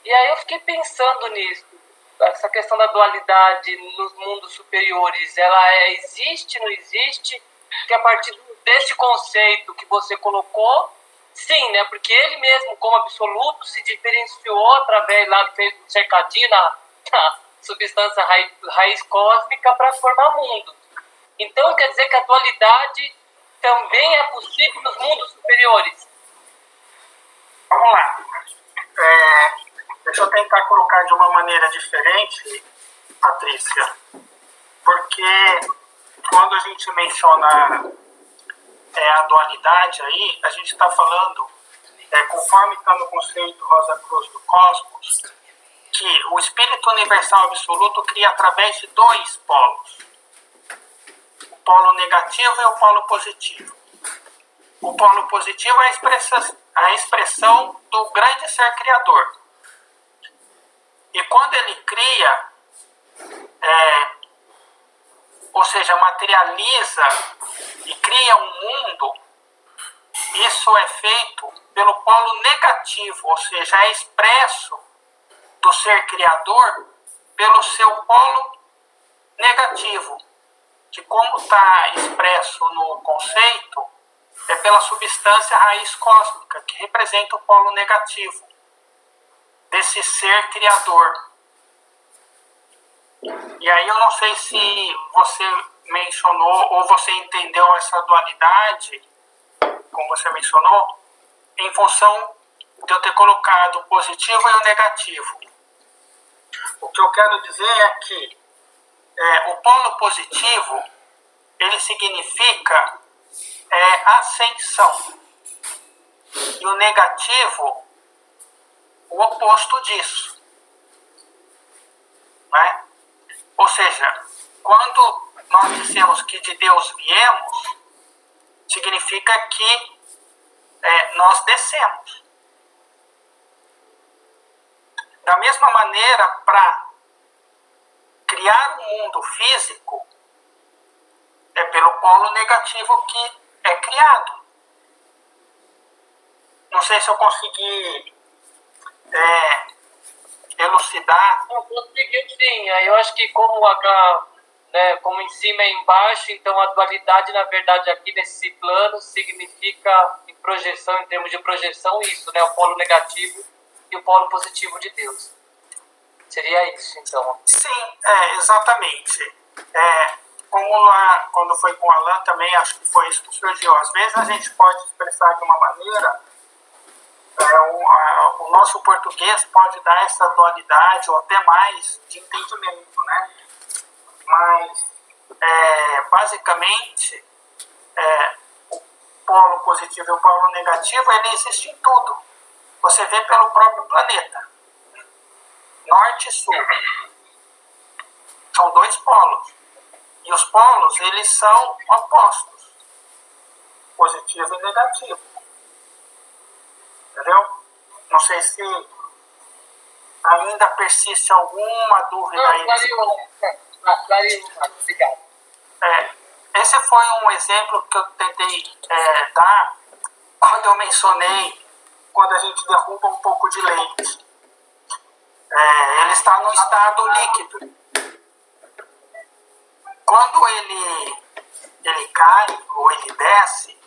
E aí eu fiquei pensando nisso, essa questão da dualidade nos mundos superiores, ela existe, não existe? Que a partir desse conceito que você colocou, sim, né? Porque ele mesmo, como absoluto, se diferenciou através lá, fez um cercadinho na substância raiz cósmica para formar mundos. Então quer dizer que a dualidade também é possível nos mundos superiores. Vamos lá. Deixa eu tentar colocar de uma maneira diferente, Patrícia, porque quando a gente menciona a dualidade aí, a gente está falando, conforme está no conceito Rosa Cruz do Cosmos, que o Espírito Universal Absoluto cria através de dois polos. O polo negativo e o polo positivo. O polo positivo é a expressão do grande ser criador. E quando ele cria, ou seja, materializa e cria um mundo, isso é feito pelo polo negativo, ou seja, é expresso do ser criador pelo seu polo negativo, que como está expresso no conceito, é pela substância raiz cósmica, que representa o polo negativo desse ser criador. E aí eu não sei se você mencionou ou você entendeu essa dualidade, como você mencionou, em função de eu ter colocado o positivo e o negativo. O que eu quero dizer é que o polo positivo, ele significa ascensão. E o negativo, o oposto disso. Né? Ou seja, quando nós dizemos que de Deus viemos, significa que nós descemos. Da mesma maneira, para criar um mundo físico, é pelo polo negativo que é criado. Não sei se eu consegui elucidar. Não, conseguiu sim. Aí eu acho que como como em cima e embaixo, então a dualidade, na verdade, aqui nesse plano significa em projeção, em termos de projeção, isso, né? O polo negativo e o polo positivo de Deus. Seria isso, então. Sim, exatamente. Como lá, quando foi com o Alan também, acho que foi isso que surgiu. Às vezes a gente pode expressar de uma maneira, o nosso português pode dar essa dualidade ou até mais de entendimento, né? Mas, basicamente, o polo positivo e o polo negativo, ele existe em tudo. Você vê pelo próprio planeta. Norte e sul. São dois polos. E os polos, eles são opostos. Positivo e negativo. Entendeu? Não sei se ainda persiste alguma dúvida aí. Clareou. Obrigado. Esse foi um exemplo que eu tentei dar quando eu mencionei quando a gente derruba um pouco de leite. Ele está no estado líquido. Quando ele cai ou ele desce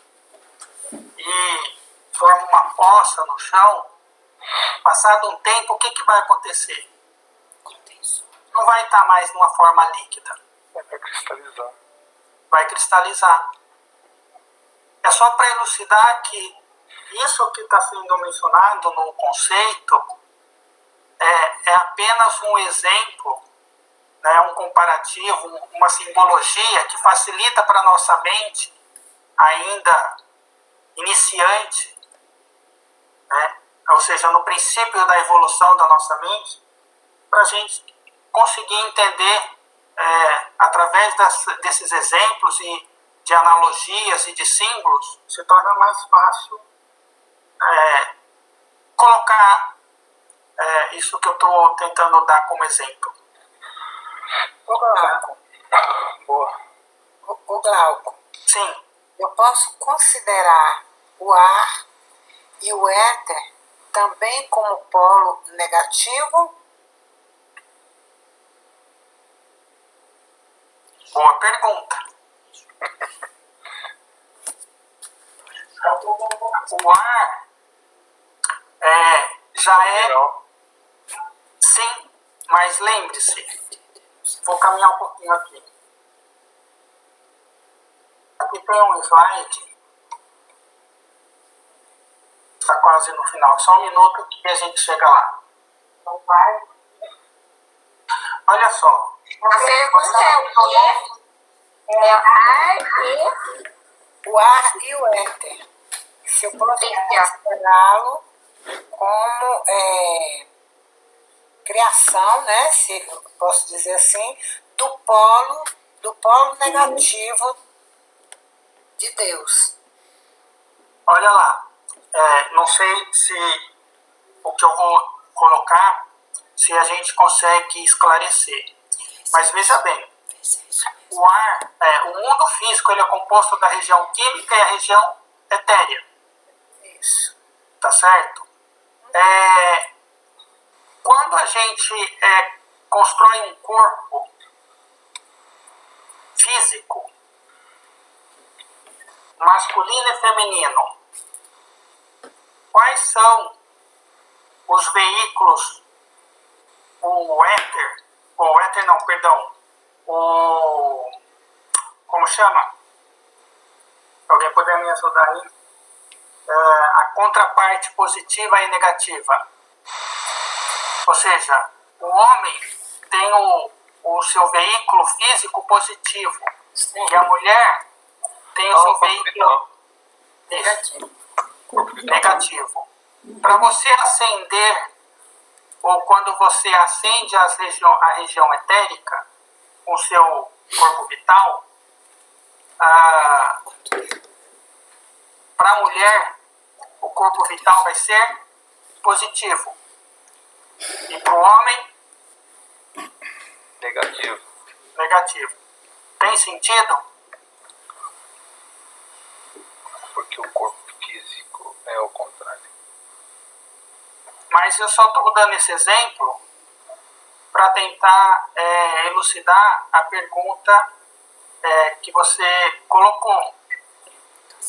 e forma uma poça no chão, passado um tempo, o que vai acontecer? Não vai estar mais numa forma líquida. Vai cristalizar. Vai cristalizar. É só para elucidar que isso que está sendo mencionado no conceito é apenas um exemplo, né, um comparativo, uma simbologia que facilita para a nossa mente, ainda iniciante, né, ou seja, no princípio da evolução da nossa mente, para a gente conseguir entender, através desses exemplos e de analogias e de símbolos, se torna mais fácil colocar isso que eu estou tentando dar como exemplo. Boa. O Glauco, Sim. eu posso considerar o ar e o éter também como polo negativo? Boa pergunta. O ar já é. Legal. Sim, mas lembre-se, vou caminhar um pouquinho aqui. Aqui tem um slide, está quase no final, só um minuto que a gente chega lá. Não vai? Olha só. A pergunta é o quê? É ar e... O ar e o éter. Se eu posso considerá-lo como criação, né? Se eu posso dizer assim, do polo negativo de Deus. Olha lá, não sei se o que eu vou colocar, se a gente consegue esclarecer. Mas veja bem, o ar, o mundo físico, ele é composto da região química e a região etérea. Isso. Tá certo? Quando a gente constrói um corpo físico, masculino e feminino, quais são os veículos, o éter não, perdão, como chama? Alguém poderia me ajudar aí? A contraparte positiva e negativa. Ou seja, o homem tem o seu veículo físico positivo e a mulher tem o seu veículo negativo. Para você acender, ou quando você acende a região etérica com o seu corpo vital, para a mulher, o corpo vital vai ser positivo. E para o homem, negativo. Tem sentido? Porque o corpo físico é o contrário. Mas eu só estou dando esse exemplo para tentar elucidar a pergunta que você colocou.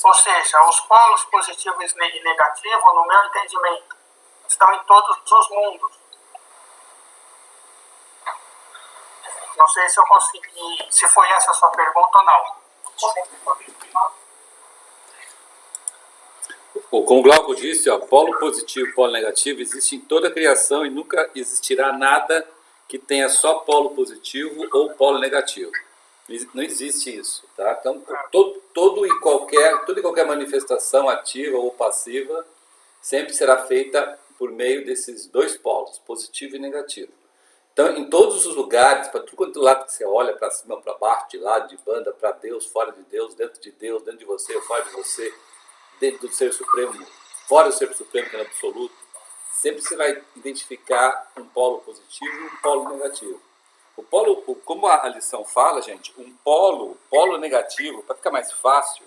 Ou seja, os polos positivos e negativos, no meu entendimento, estão em todos os mundos. Não sei se eu consegui, se foi essa a sua pergunta ou não. Como o Glauco disse, ó, polo positivo e polo negativo existe em toda a criação e nunca existirá nada que tenha só polo positivo ou polo negativo. Não existe isso, tá? Então, toda e qualquer manifestação ativa ou passiva sempre será feita por meio desses dois polos, positivo e negativo. Então, em todos os lugares, para tudo quanto lado que você olha, para cima, para baixo, de lado, de banda, para Deus, fora de Deus, dentro de você, fora de você, dentro do Ser Supremo, fora do Ser Supremo, que é absoluto, sempre você vai identificar um polo positivo e um polo negativo. O polo, como a lição fala, gente, um polo negativo, para ficar mais fácil,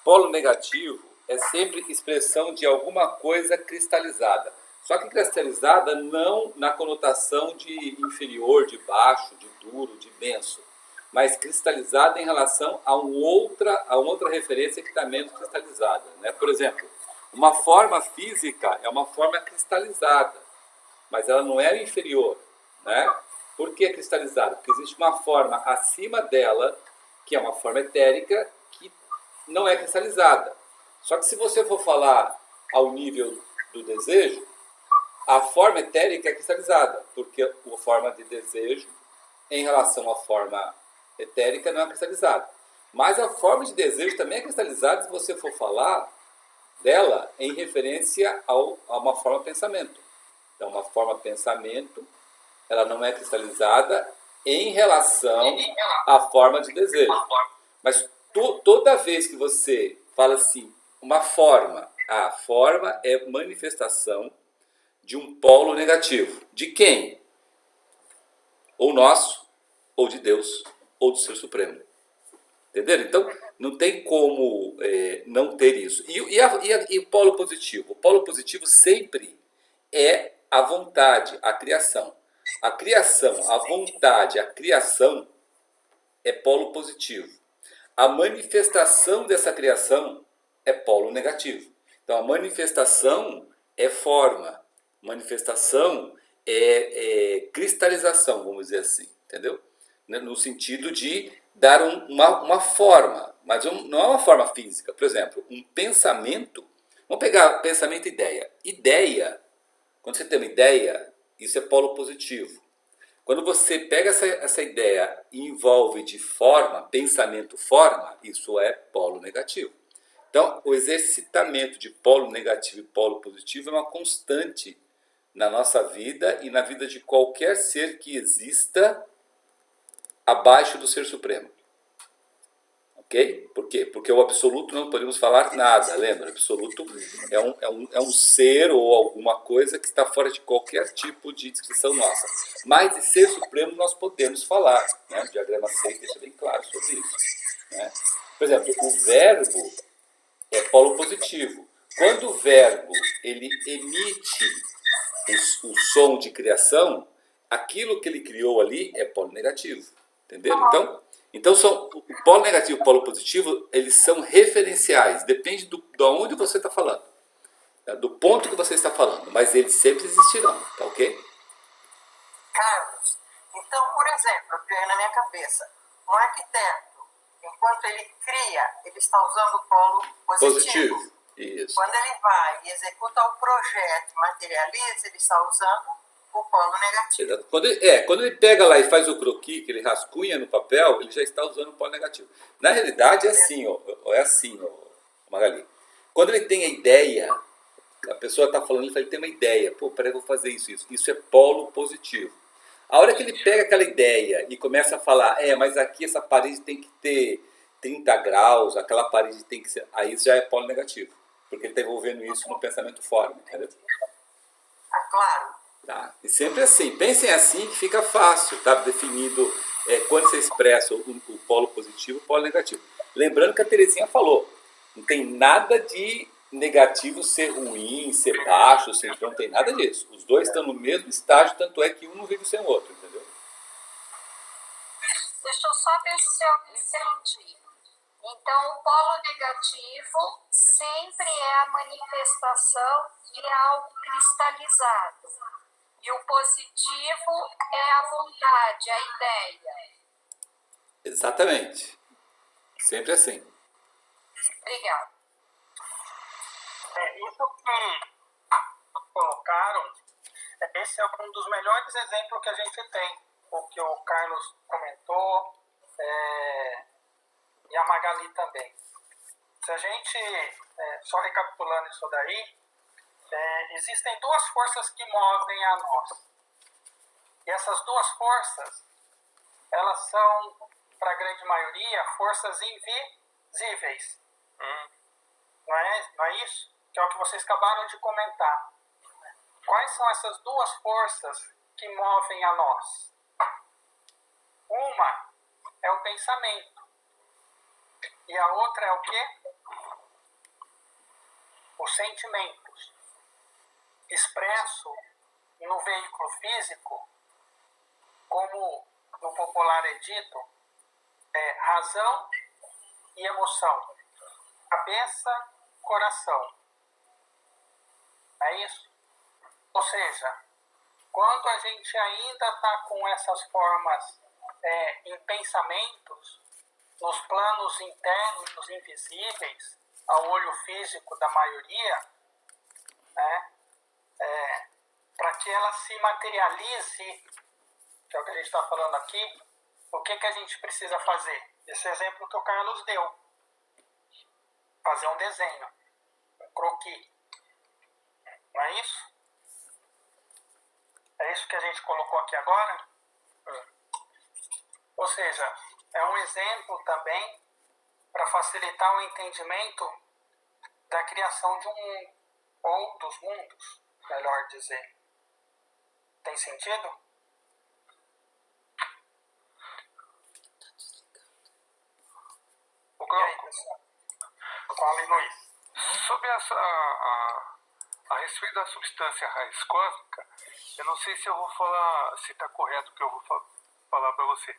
polo negativo é sempre expressão de alguma coisa cristalizada. Só que cristalizada não na conotação de inferior, de baixo, de duro, de denso, mas cristalizada em relação a outra referência que está menos cristalizada, né? Por exemplo, uma forma física é uma forma cristalizada, mas ela não é inferior, né? Por que cristalizada? Porque existe uma forma acima dela, que é uma forma etérica, que não é cristalizada. Só que se você for falar ao nível do desejo, a forma etérica é cristalizada, porque a forma de desejo, em relação à forma etérica, não é cristalizada. Mas a forma de desejo também é cristalizada se você for falar dela em referência a uma forma pensamento. Então, uma forma pensamento, ela não é cristalizada em relação à forma de desejo. Mas toda vez que você fala assim, uma forma, a forma é manifestação de um polo negativo. De quem? Ou nosso, ou de Deus, ou do Ser Supremo. Entenderam? Então, não tem como não ter isso. E o polo positivo? O polo positivo sempre é a vontade, a criação. A criação, a vontade, a criação é polo positivo. A manifestação dessa criação é polo negativo. Então, a manifestação é forma. Manifestação é cristalização, vamos dizer assim. Entendeu? No sentido de dar uma forma. Mas não é uma forma física. Por exemplo, um pensamento. Vamos pegar pensamento e ideia. Ideia, quando você tem uma ideia, isso é polo positivo. Quando você pega essa ideia e envolve de forma, pensamento forma, isso é polo negativo. Então, o exercitamento de polo negativo e polo positivo é uma constante na nossa vida e na vida de qualquer ser que exista abaixo do ser supremo. Ok? Por quê? Porque o absoluto não podemos falar nada, lembra? O absoluto é um ser ou alguma coisa que está fora de qualquer tipo de descrição nossa. Mas de ser supremo nós podemos falar. Né? O diagrama 6 deixa bem claro sobre isso. Né? Por exemplo, o verbo é polo positivo. Quando o verbo ele emite o som de criação, aquilo que ele criou ali é polo negativo. Entenderam? Então o polo negativo e o polo positivo, eles são referenciais. Depende de onde você está falando. Do ponto que você está falando. Mas eles sempre existirão. Tá ok? Carlos, então, por exemplo, eu veio na minha cabeça, um arquiteto, enquanto ele cria, ele está usando o polo positivo. Isso. Quando ele vai e executa o projeto, materializa, ele está usando o polo negativo. Exato. Quando ele pega lá e faz o croquis, que ele rascunha no papel, ele já está usando o polo negativo. Na realidade é assim, Magali. Quando ele tem a ideia, a pessoa está falando, ele tem uma ideia. Pô, peraí, eu vou fazer isso. Isso é polo positivo. A hora que ele pega aquela ideia e começa a falar, mas aqui essa parede tem que ter 30 graus, aquela parede tem que ser... Aí já é polo negativo. Porque ele está envolvendo isso no pensamento forma, entendeu? Claro. Tá? E sempre assim, pensem assim que fica fácil, tá? Definido quando você expressa o polo positivo e o polo negativo. Lembrando que a Terezinha falou, não tem nada de negativo ser ruim, ser baixo, não tem nada disso. Os dois estão no mesmo estágio, tanto é que um não vive sem o outro, entendeu? Deixa eu só ver se eu entendi. Então, o polo negativo sempre é a manifestação de algo cristalizado. E o positivo é a vontade, a ideia. Exatamente. Sempre assim. Obrigada. Isso que colocaram, esse é um dos melhores exemplos que a gente tem. O que o Carlos comentou e a Magali também. Se a gente, só recapitulando isso daí, existem duas forças que movem a nós. E essas duas forças, elas são, para a grande maioria, forças invisíveis. Não é isso? Que é o que vocês acabaram de comentar. Quais são essas duas forças que movem a nós? Uma é o pensamento. E a outra é o quê? Os sentimentos. Expresso no veículo físico, como no popular é dito, razão e emoção. Cabeça, coração. É isso? Ou seja, quando a gente ainda está com essas formas em pensamentos, nos planos internos invisíveis, ao olho físico da maioria, para que ela se materialize, que é o que a gente está falando aqui, o que a gente precisa fazer? Esse exemplo que o Carlos deu. Fazer um desenho, um croquis. Não é isso? É isso que a gente colocou aqui agora? Ou seja, é um exemplo também para facilitar o entendimento da criação de um mundo, ou dos mundos, melhor dizer. Tem sentido? professor. Fala, Luiz. Sobre a respeito da substância raiz cósmica, eu não sei se eu vou falar, se está correto o que eu vou falar para você.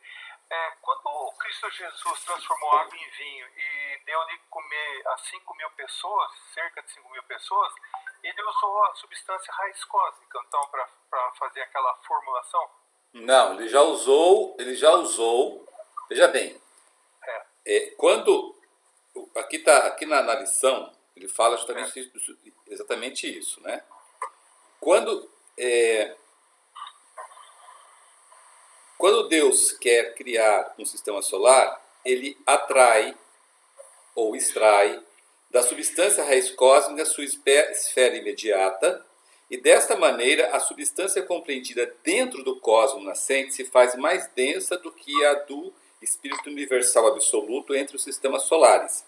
Quando o Cristo Jesus transformou água em vinho e deu de comer a 5.000 pessoas, cerca de 5.000 pessoas, ele usou a substância raiz cósmica, então, para fazer aquela formulação? Não, ele já usou. Veja bem, quando aqui na lição ele fala exatamente isso, né? Quando Deus quer criar um sistema solar, ele atrai ou extrai da substância raiz cósmica sua esfera imediata, e desta maneira a substância compreendida dentro do cosmos nascente se faz mais densa do que a do Espírito Universal Absoluto entre os sistemas solares.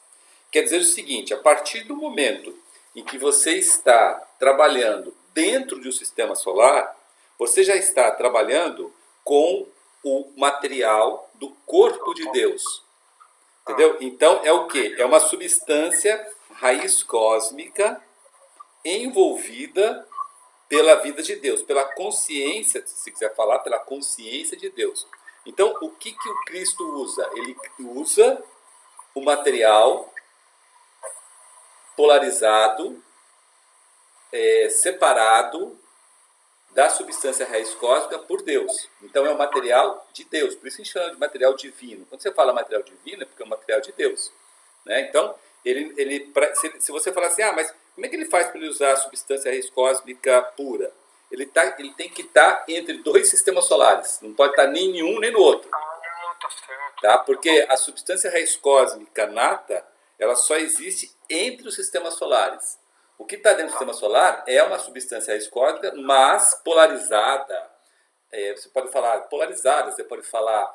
Quer dizer o seguinte, a partir do momento em que você está trabalhando dentro de um sistema solar, você já está trabalhando com o material do corpo de Deus. Entendeu? Então é o quê? É uma substância raiz cósmica envolvida pela vida de Deus, pela consciência, se quiser falar, pela consciência de Deus. Então, o que o Cristo usa? Ele usa o material polarizado, separado da substância raiz cósmica por Deus. Então é um material de Deus, por isso a gente chama de material divino. Quando você fala material divino é porque é um material de Deus, né? Então, se você falar assim, mas como é que ele faz para ele usar a substância raiz cósmica pura? Ele tem que estar entre dois sistemas solares, não pode estar nem em um nem no outro. Tá certo. Tá? Porque a substância raiz cósmica nata, ela só existe entre os sistemas solares. O que está dentro do sistema solar é uma substância raiz cósmica, mas polarizada. Você pode falar polarizada, você pode falar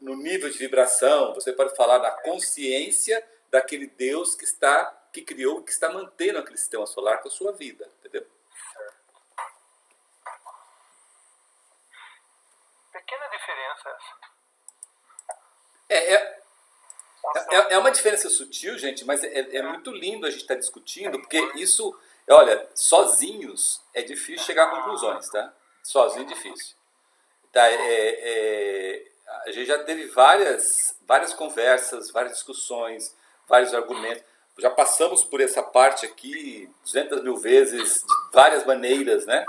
no nível de vibração, você pode falar na consciência daquele Deus que criou, que está mantendo aquele sistema solar com a sua vida, entendeu? Pequena diferença É essa. uma diferença sutil, gente, mas é muito lindo a gente estar discutindo, porque isso, olha, sozinhos é difícil chegar a conclusões, tá? Sozinho é difícil. Tá, a gente já teve várias conversas, várias discussões, vários argumentos. Já passamos por essa parte aqui 200.000 vezes, de várias maneiras, né?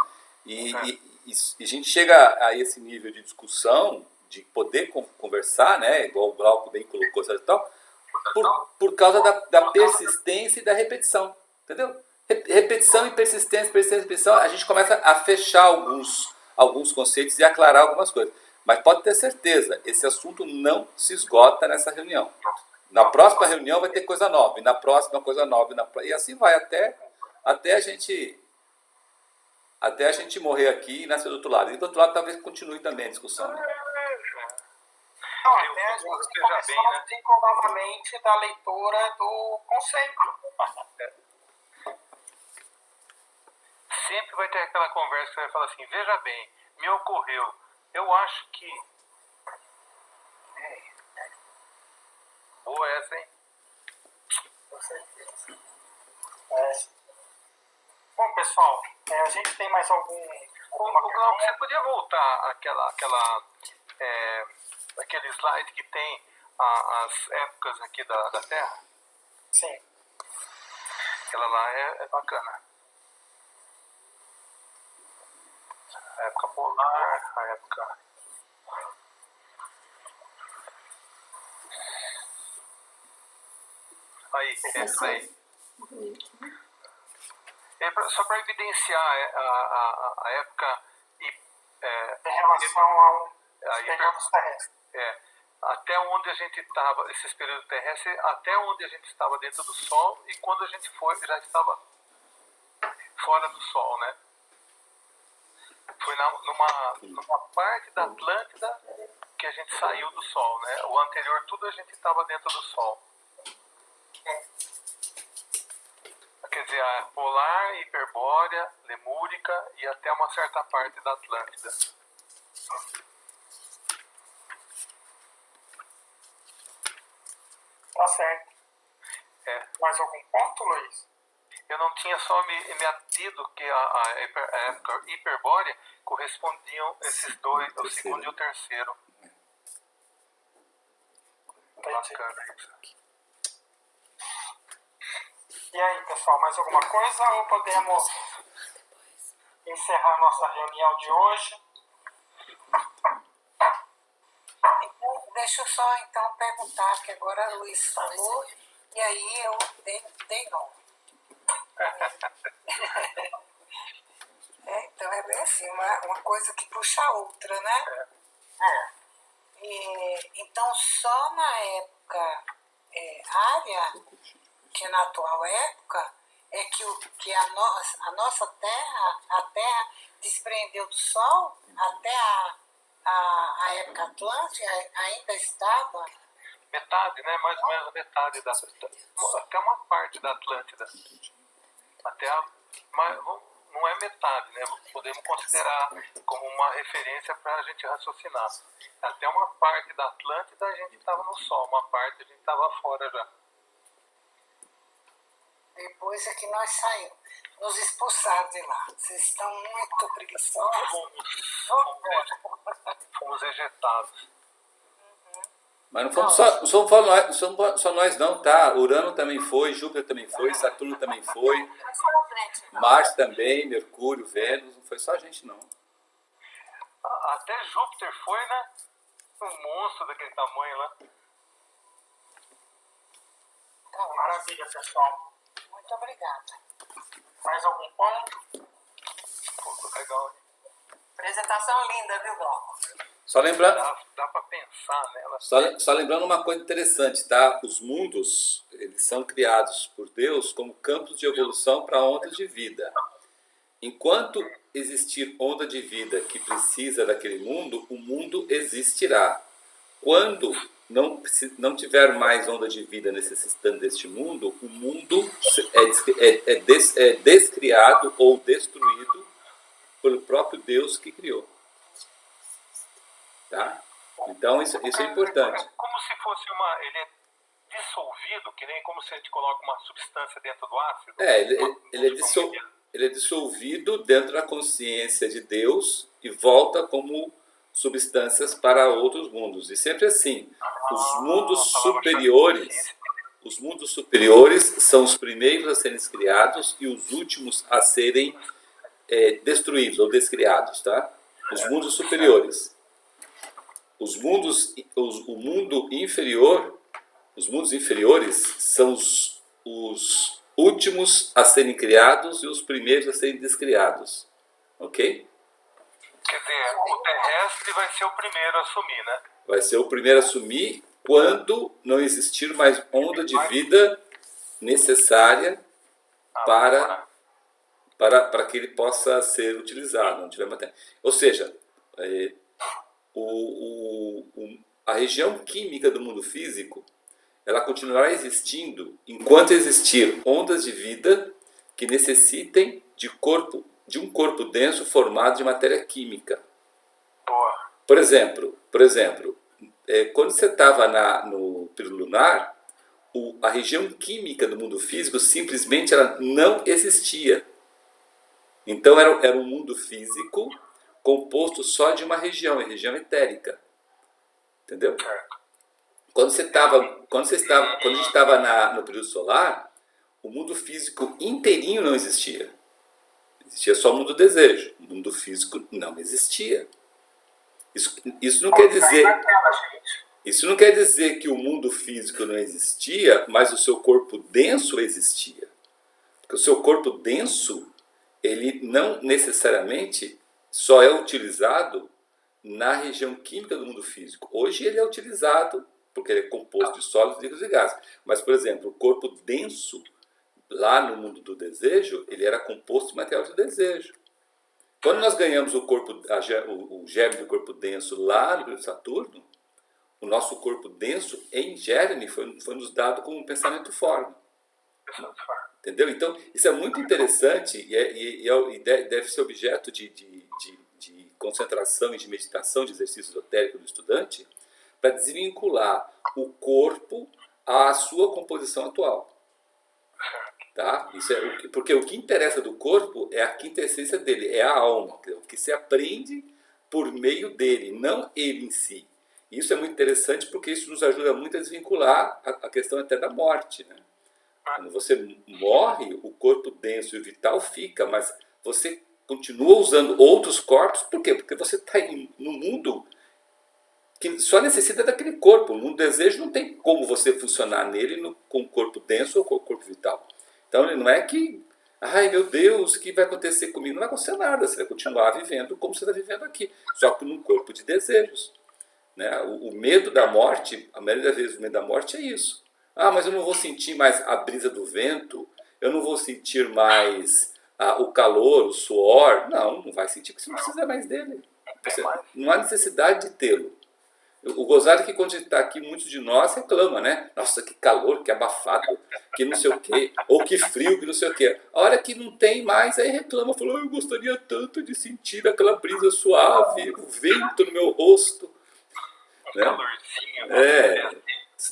E a gente chega a esse nível de discussão, de poder conversar, né? Igual o Glauco bem colocou, e tal, por causa da persistência e da repetição, entendeu? Repetição e persistência, a gente começa a fechar alguns conceitos e aclarar algumas coisas. Mas pode ter certeza, esse assunto não se esgota nessa reunião. Na próxima reunião vai ter coisa nova, e na próxima coisa nova, e assim vai até a gente morrer aqui e nascer do outro lado. E do outro lado talvez continue também a discussão. Né? Não, até a gente começar a desencolar novamente da leitura do conceito. Sempre vai ter aquela conversa que você vai falar assim, veja bem, me ocorreu, eu acho que... Boa essa, hein? Com certeza. Bom, pessoal, a gente tem mais algum... Glauco, você podia voltar aquele slide que tem as épocas aqui da Terra? Sim. Aquela lá é bacana. A época polar, a época... Aí, essa aí. Só para evidenciar a época Em relação aos períodos terrestres. até onde a gente estava, esses períodos terrestres, até onde a gente estava dentro do Sol e quando a gente foi, já estava fora do Sol, né? Foi numa parte da Atlântida que a gente saiu do Sol, né? O anterior, tudo a gente estava dentro do Sol. Quer dizer, a Polar, Hiperbórea, Lemúrica e até uma certa parte da Atlântida. Tá certo. É. Mais algum ponto, Luiz? Eu não tinha só me atido que a época hiperbórea correspondiam esses dois, o segundo e o terceiro. Entendi. Bacana isso. E aí, pessoal, mais alguma coisa ou podemos encerrar nossa reunião de hoje? Então, deixa eu só então perguntar, que agora o Luiz falou, e aí eu dei nome. Então é bem assim, uma coisa que puxa a outra, né? Então só na época área, que é na atual época, é que a nossa Terra, a Terra desprendeu do Sol até a época Atlântica, ainda estava. Metade, né? Mais ou menos metade da até uma parte da Atlântida. Não é metade, né? Podemos considerar como uma referência para a gente raciocinar. Até uma parte da Atlântida a gente estava no Sol, uma parte a gente estava fora já. Depois é que nós saímos, nos expulsaram de lá. Vocês estão muito preguiçosos. Fomos ejetados. Mas não fomos só nós não, tá? Urano também foi, Júpiter também foi, Saturno também foi, Marte também, Mercúrio, Vênus, não foi só a gente não. Até Júpiter foi, né? Um monstro daquele tamanho lá. Maravilha, pessoal. Muito obrigada. Mais algum ponto? Pô, legal, hein? Apresentação linda, viu, Glauco? Só lembrando, Dá para pensar nela. só lembrando uma coisa interessante, tá? Os mundos, eles são criados por Deus como campos de evolução para ondas de vida. Enquanto existir onda de vida que precisa daquele mundo, o mundo existirá. Quando não tiver mais onda de vida necessitando deste mundo, o mundo é descriado ou destruído pelo próprio Deus que criou. Tá? Então isso é importante. É como se fosse ele é dissolvido, que nem como se a gente coloca uma substância dentro do ácido. Ele é dissolvido dentro da consciência de Deus e volta como substâncias para outros mundos. E sempre assim, os mundos superiores são os primeiros a serem criados e os últimos a serem destruídos ou descriados, tá? Os mundos superiores. Os mundos inferiores são os últimos a serem criados e os primeiros a serem descriados. Ok? Quer dizer, o terrestre vai ser o primeiro a assumir, né? Vai ser o primeiro a assumir quando não existir mais onda de vida necessária para que ele possa ser utilizado. Não tiver matéria. Ou seja, a região química do mundo físico, ela continuará existindo enquanto existir ondas de vida que necessitem de um corpo denso formado de matéria química. Por exemplo, quando você estava no período lunar, a região química do mundo físico simplesmente ela não existia. Então era um mundo físico composto só de uma região, a região etérica. Entendeu? Quando a gente estava no período solar, o mundo físico inteirinho não existia. Existia só o mundo do desejo. O mundo físico não existia. Isso não quer dizer que o mundo físico não existia, mas o seu corpo denso existia. Porque o seu corpo denso, ele não necessariamente só é utilizado na região química do mundo físico. Hoje ele é utilizado porque ele é composto de sólidos, líquidos e gases. Mas, por exemplo, o corpo denso, lá no mundo do desejo, ele era composto de material de desejo. Quando nós ganhamos o germe do corpo denso lá no período Saturno, o nosso corpo denso em germe foi nos dado como um pensamento forma. Entendeu? Então, isso é muito interessante e deve ser objeto de concentração e de meditação, de exercício esotérico do estudante, para desvincular o corpo à sua composição atual. Tá? Isso é porque o que interessa do corpo é a quinta essência dele, é a alma, o que se aprende por meio dele, não ele em si. Isso é muito interessante porque isso nos ajuda muito a desvincular a questão até da morte. Né? Quando você morre, o corpo denso e vital fica, mas você continua usando outros corpos, por quê? Porque você está no mundo que só necessita daquele corpo. No desejo não tem como você funcionar nele com o corpo denso ou com o corpo vital. Então não é que, ai meu Deus, o que vai acontecer comigo? Não vai acontecer nada, você vai continuar vivendo como você está vivendo aqui, só que num corpo de desejos. Né? O medo da morte, a maioria das vezes o medo da morte é isso. Ah, mas eu não vou sentir mais a brisa do vento, eu não vou sentir mais o calor, o suor. Não vai sentir porque você não precisa mais dele. Não há necessidade de tê-lo. O gozado é que quando a gente está aqui, muitos de nós reclamam, né? Nossa, que calor, que abafado, que não sei o quê, ou que frio, que não sei o quê. A hora que não tem mais, aí reclama, falou, eu gostaria tanto de sentir aquela brisa suave, o vento no meu rosto. Né?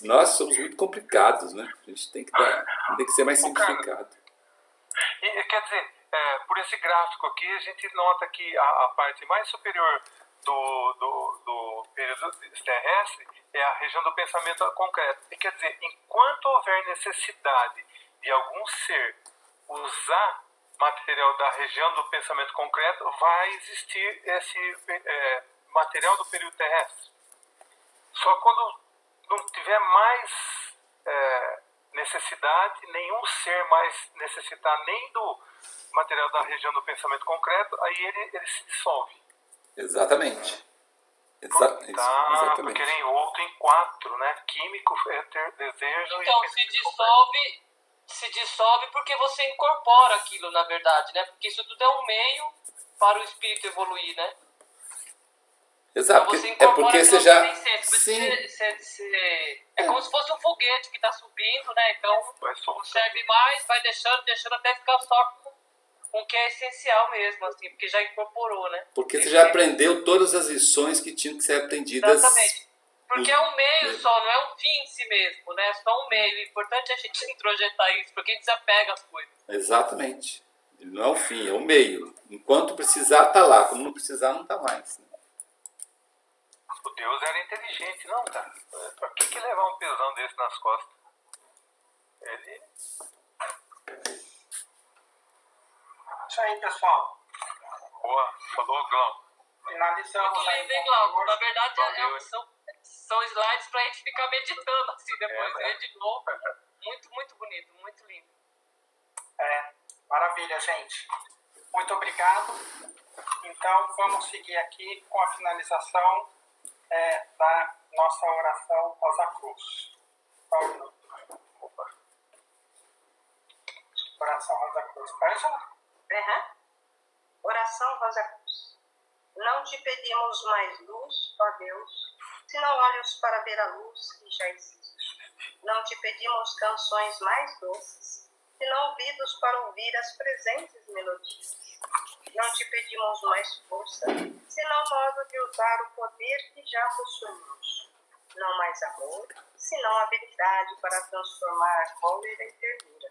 Nós somos muito complicados, né? A gente tem que ser mais simplificado. Quer dizer, por esse gráfico aqui, a gente nota que a parte mais superior do período terrestre é a região do pensamento concreto. E quer dizer, enquanto houver necessidade de algum ser usar material da região do pensamento concreto, vai existir esse material do período terrestre. Só quando não tiver mais necessidade, nenhum ser mais necessitar nem do material da região do pensamento concreto, aí ele se dissolve. Exatamente. Exatamente. Porque ele é outro em 4, né? Químico, desejo então, se dissolve porque você incorpora aquilo, na verdade, né? Porque isso tudo é um meio para o espírito evoluir, né? Exato, então, porque você já... É como se fosse um foguete que está subindo, né? Então, não serve mais, vai deixando até ficar só com o que é essencial mesmo, assim, porque já incorporou, né? Porque você já aprendeu todas as lições que tinham que ser aprendidas. Exatamente. Porque é um meio só, não é um fim em si mesmo, né? É só um meio. O importante é a gente introjetar isso, porque a gente desapega as coisas. Exatamente. Não é o fim, é o meio. Enquanto precisar, tá lá. Como não precisar, não tá mais. Né? O Deus era inteligente, não, cara? Pra que levar um pesão desse nas costas? Ele... Isso aí, pessoal. Boa, falou, Glauco. Finalizamos. Muito lindo, hein, Glauco? Na verdade, são slides pra gente ficar meditando, assim, depois ver de novo. Muito, muito bonito, muito lindo. Maravilha, gente. Muito obrigado. Então, vamos seguir aqui com a finalização da nossa oração Rosa Cruz. Só um minuto. Oração Rosa Cruz. Ângela? Oração Rosa Cruz. Não te pedimos mais luz, ó Deus, senão olhos para ver a luz que já existe. Não te pedimos canções mais doces, senão ouvidos para ouvir as presentes melodias. Não te pedimos mais força, senão modo de usar o poder que já possuímos. Não mais amor, senão habilidade para transformar cólera em ternura.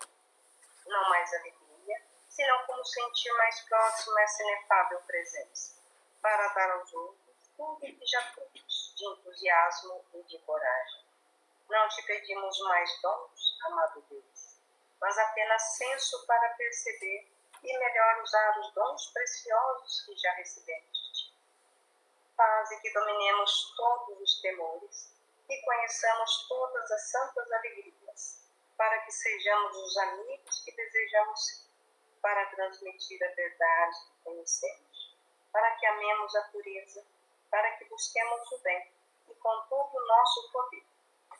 Não mais alegria, senão como sentir mais próximo essa inefável presença, para dar aos outros tudo que já temos, de entusiasmo e de coragem. Não te pedimos mais dons, amado Deus, mas apenas senso para perceber e melhor usar os dons preciosos que já recebemos de ti. Faze que dominemos todos os temores e conheçamos todas as santas alegrias, para que sejamos os amigos que desejamos ser, para transmitir a verdade que conhecemos, para que amemos a pureza, para que busquemos o bem e com todo o nosso poder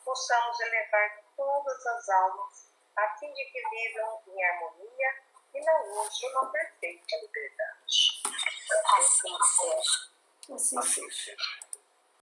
possamos elevar todas as almas a fim de que vivam em harmonia e na luz de uma perfeita liberdade. Assim seja. Assim seja.